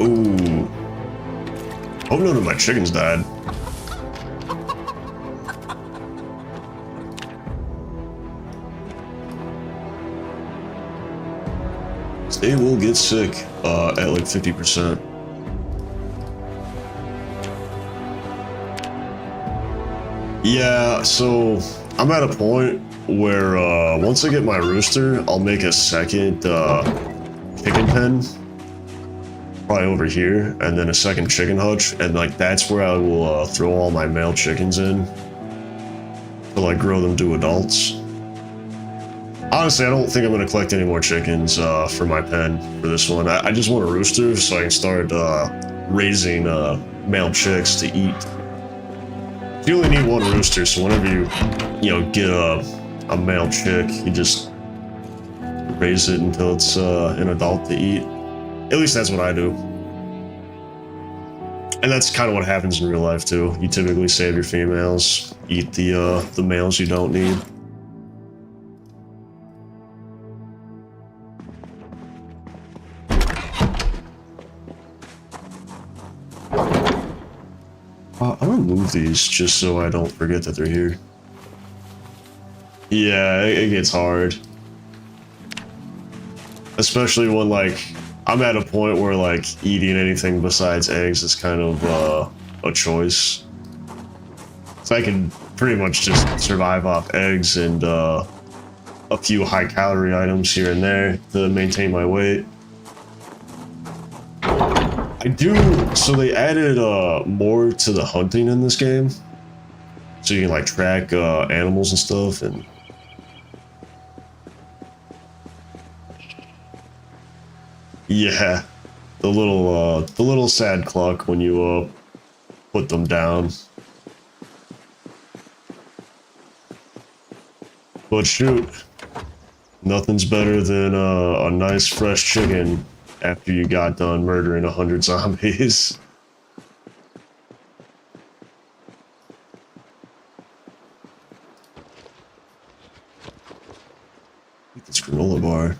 Ooh. Hope none of my chickens died. They will get sick at like 50%. Yeah, so I'm at a point where once I get my rooster, I'll make a second chicken pen. Probably over here, and then a second chicken hutch, and like that's where I will throw all my male chickens in to like grow them to adults. Honestly, I don't think I'm gonna collect any more chickens for my pen for this one. I just want a rooster so I can start raising male chicks to eat. You only need one rooster, so whenever you get a male chick, you just raise it until it's an adult to eat. At least that's what I do. And that's kind of what happens in real life too. You typically save your females, eat the males you don't need. I'm gonna move these just so I don't forget that they're here. Yeah, it gets hard. Especially when, like, I'm at a point where, like, eating anything besides eggs is kind of a choice. So I can pretty much just survive off eggs and a few high-calorie items here and there to maintain my weight. So they added more to the hunting in this game. So you can, like, track animals and stuff, and yeah, the little sad cluck when you put them down. But shoot, nothing's better than a nice fresh chicken after you got done murdering 100 zombies. Look at this granola bar.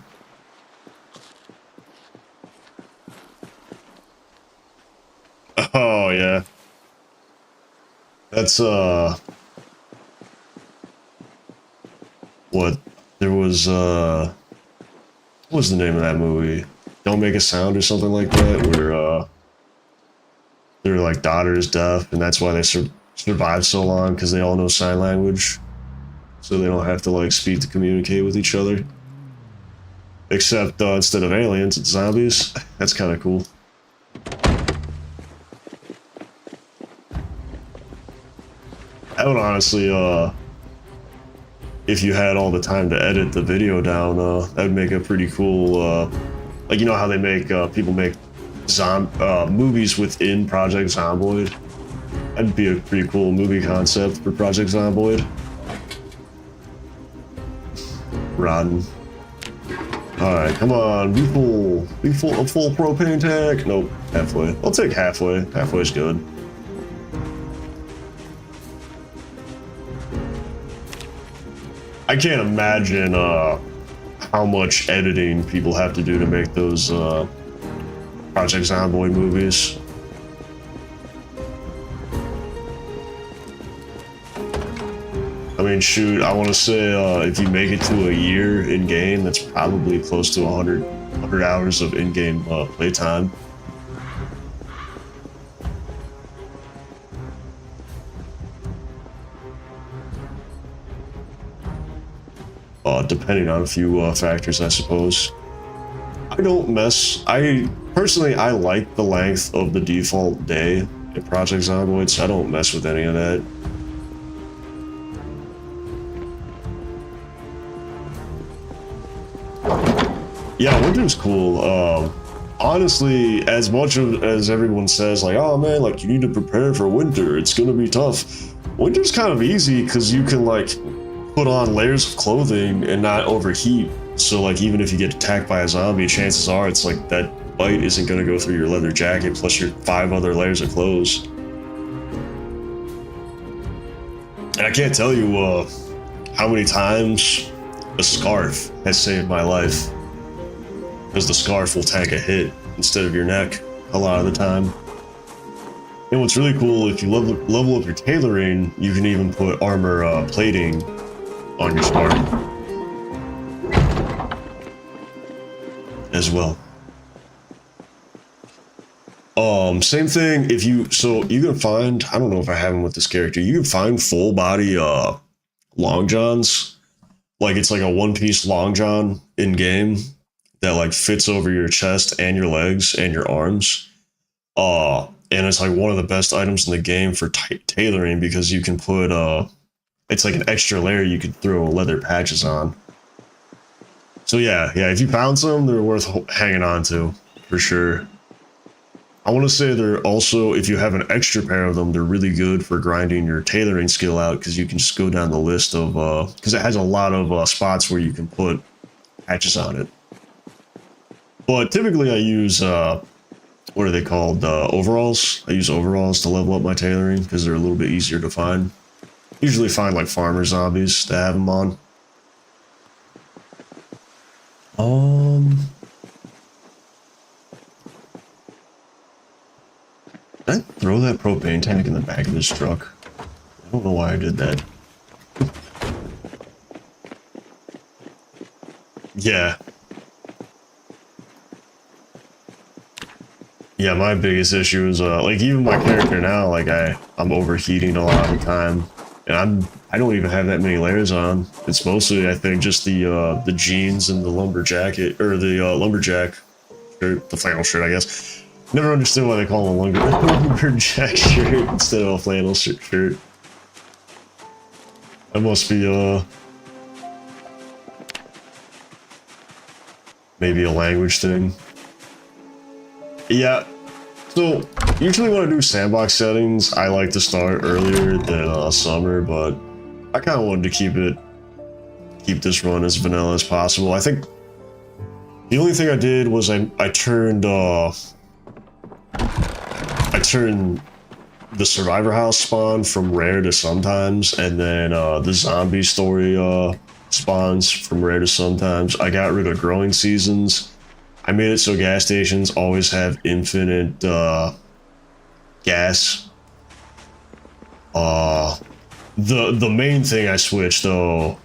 Oh yeah. That's what was what was the name of that movie? Don't Make a Sound or something like that, where their like daughter is deaf, and that's why they survive so long, because they all know sign language, so they don't have to like speak to communicate with each other. Except instead of aliens, it's zombies. That's kind of cool. I would honestly, if you had all the time to edit the video down, that would make a pretty cool, like, you know how they make, people make movies within Project Zomboid? That'd be a pretty cool movie concept for Project Zomboid. Rotten. Alright, come on, be full. Be full, a full propane tank. Nope, halfway. I'll take halfway. Halfway's good. I can't imagine how much editing people have to do to make those Project Zomboid movies. I mean, shoot, I want to say if you make it to a year in-game, that's probably close to 100 hours of in-game playtime. Depending on a few factors, I suppose. Personally, I like the length of the default day in Project Zomboid, so I don't mess with any of that. Yeah, winter's cool. Honestly, as much as everyone says, like, oh man, like, you need to prepare for winter, it's gonna be tough. Winter's kind of easy, because you can, like, put on layers of clothing and not overheat. So, like, even if you get attacked by a zombie, chances are it's like that bite isn't gonna go through your leather jacket, plus your 5 other layers of clothes. And I can't tell you how many times a scarf has saved my life. Because the scarf will tank a hit instead of your neck a lot of the time. And what's really cool, if you level up your tailoring, you can even put armor plating on your scarf as well. Same thing if you can find, I don't know if I have them with this character, you can find full body long johns. Like, it's like a one-piece long john in game that like fits over your chest and your legs and your arms. And it's like one of the best items in the game for tailoring, because you can put it's like an extra layer you could throw leather patches on. So yeah, if you found some, they're worth hanging on to, for sure. I want to say they're also, if you have an extra pair of them, they're really good for grinding your tailoring skill out, because you can just go down the list of, because it has a lot of spots where you can put patches on it. But typically I use, what are they called, overalls? I use overalls to level up my tailoring, because they're a little bit easier to find. Usually find like farmer zombies to have them on. Did I throw that propane tank in the back of this truck? I don't know why I did that. Yeah. Yeah, my biggest issue is, like, even my character now, like, I'm overheating a lot of the time. And I don't even have that many layers on. It's mostly, I think, just the jeans and the lumberjack, or the lumberjack shirt, the flannel shirt, I guess. Never understood why they call them a lumberjack shirt instead of a flannel shirt. That must be, maybe a language thing. Yeah, so usually when I do sandbox settings, I like to start earlier than summer, but I kind of wanted to keep this run as vanilla as possible. I think the only thing I did was I turned the survivor house spawn from rare to sometimes, and then the zombie story spawns from rare to sometimes. I got rid of growing seasons. I made it so gas stations always have infinite gas. The main thing I switched though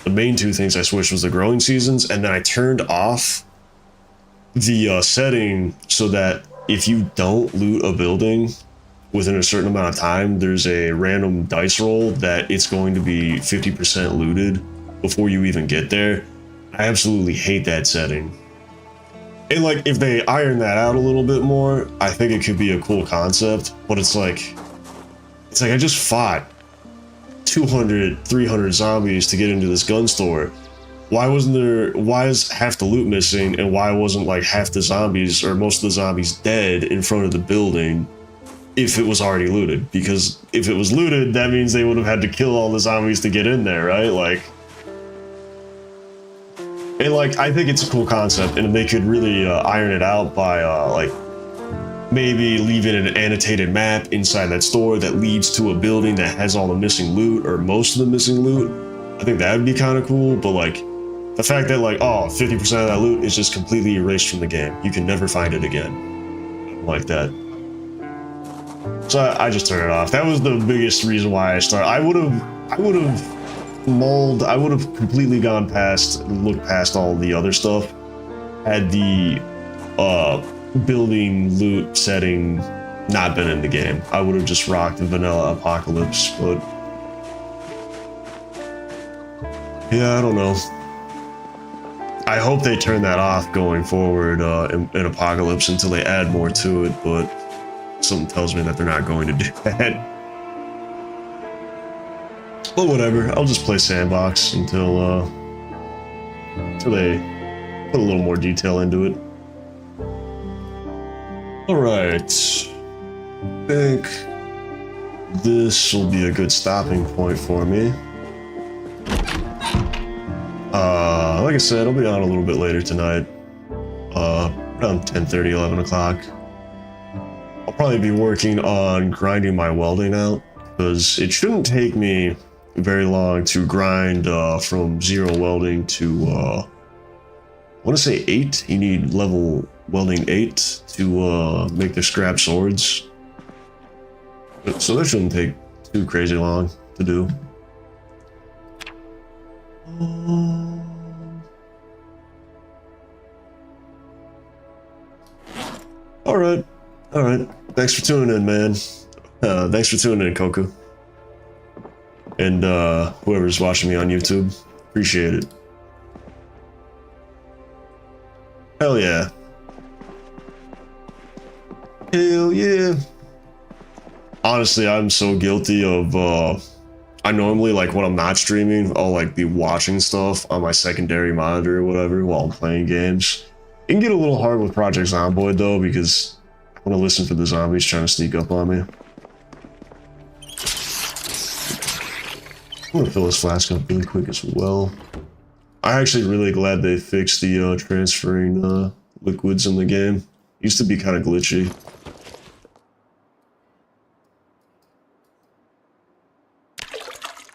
the main two things I switched was the growing seasons, and then I turned off the setting so that if you don't loot a building within a certain amount of time, there's a random dice roll that it's going to be 50% looted before you even get there. I absolutely hate that setting. And like, if they iron that out a little bit more, I think it could be a cool concept, but it's like I just fought 200, 300 zombies to get into this gun store. Why is half the loot missing, and why wasn't like half the zombies or most of the zombies dead in front of the building if it was already looted? Because if it was looted, that means they would have had to kill all the zombies to get in there, right? Like, and like, I think it's a cool concept, and they could really iron it out by like maybe leaving an annotated map inside that store that leads to a building that has all the missing loot or most of the missing loot. I think that would be kind of cool, but like the fact that like, oh, 50% of that loot is just completely erased from the game. You can never find it again. Like that. So I just turned it off. That was the biggest reason why I started. I would have completely gone past, looked past all the other stuff had the building loot setting not been in the game. I would have just rocked the vanilla apocalypse, but yeah, I don't know. I hope they turn that off going forward in Apocalypse until they add more to it, but something tells me that they're not going to do that. But whatever, I'll just play Sandbox until they put a little more detail into it. Alright, I think this will be a good stopping point for me. Like I said, I'll be on a little bit later tonight, around 10:30, 11 o'clock. I'll probably be working on grinding my welding out, because it shouldn't take me very long to grind from 0 welding to, I want to say 8. You need level welding 8 to make the scrap swords. So that shouldn't take too crazy long to do. All right. Thanks for tuning in, man. Thanks for tuning in, Koku. And whoever's watching me on YouTube, appreciate it. Hell yeah. Hell yeah. Honestly, I'm so guilty of, I normally, like, when I'm not streaming, I'll, like, be watching stuff on my secondary monitor or whatever while I'm playing games. It can get a little hard with Project Zomboid, though, because I want to listen for the zombies trying to sneak up on me. I'm gonna fill this flask up really quick as well. I'm actually really glad they fixed the transferring liquids in the game. It used to be kind of glitchy.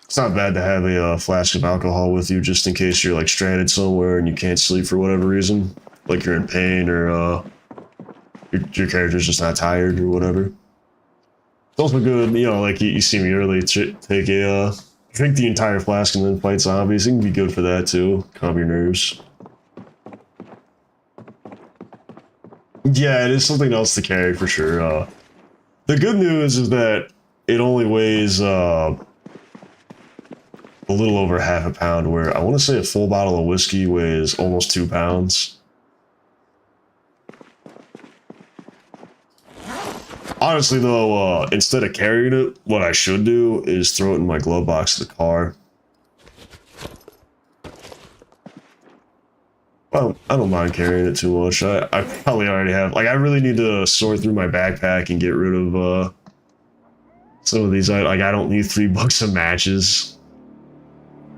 It's not bad to have a flask of alcohol with you just in case you're like stranded somewhere and you can't sleep for whatever reason. Like you're in pain or your character's just not tired or whatever. It's also good, you know, like you see me earlier, take a drink the entire flask and then fight zombies. It can be good for that too, calm your nerves. Yeah, it is something else to carry for sure. The good news is that it only weighs a little over half a pound, where I want to say a full bottle of whiskey weighs almost 2 pounds. Honestly though, instead of carrying it, what I should do is throw it in my glove box of the car. Well, I don't mind carrying it too much. I probably already have, like, I really need to sort through my backpack and get rid of some of these. Like, I don't need 3 bucks of matches.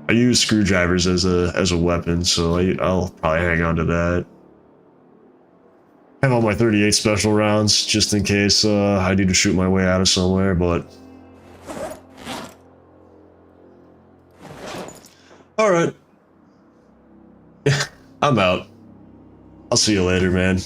I use screwdrivers as a weapon, so I'll probably hang on to that. I have all my 38 special rounds just in case I need to shoot my way out of somewhere, but all right. I'm out. I'll see you later, man.